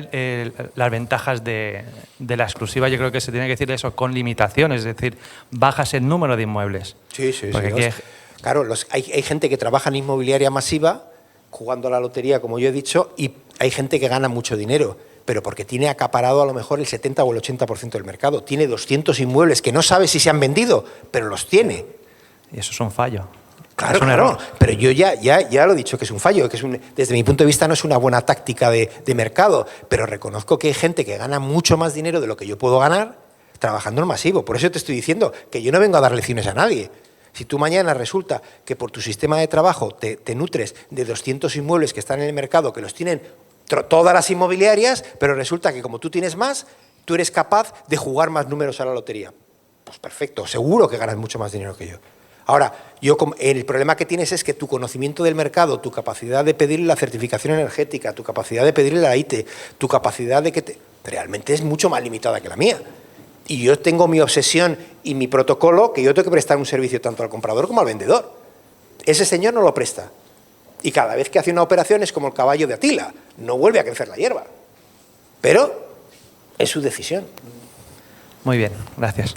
las ventajas de la exclusiva, yo creo que se tiene que decir eso con limitaciones, es decir, bajas el número de inmuebles. Sí, sí, porque sí. Claro, hay gente que trabaja en inmobiliaria masiva, jugando a la lotería, como yo he dicho, y hay gente que gana mucho dinero, pero porque tiene acaparado a lo mejor el 70 o el 80% del mercado. Tiene 200 inmuebles que no sabe si se han vendido, pero los tiene. Y eso es un fallo. Claro, es un claro, error. pero yo ya lo he dicho que es un fallo, que desde mi punto de vista no es una buena táctica de mercado, pero reconozco que hay gente que gana mucho más dinero de lo que yo puedo ganar trabajando en masivo. Por eso te estoy diciendo que yo no vengo a dar lecciones a nadie. Si tú mañana resulta que por tu sistema de trabajo te nutres de 200 inmuebles que están en el mercado, que los tienen todas las inmobiliarias, pero resulta que como tú tienes más, tú eres capaz de jugar más números a la lotería. Pues perfecto, seguro que ganas mucho más dinero que yo. Ahora, el problema que tienes es que tu conocimiento del mercado, tu capacidad de pedirle la certificación energética, tu capacidad de pedirle la ITE, tu capacidad de realmente es mucho más limitada que la mía. Y yo tengo mi obsesión y mi protocolo, que yo tengo que prestar un servicio tanto al comprador como al vendedor. Ese señor no lo presta. Y cada vez que hace una operación es como el caballo de Atila, no vuelve a crecer la hierba. Pero es su decisión. Muy bien, gracias.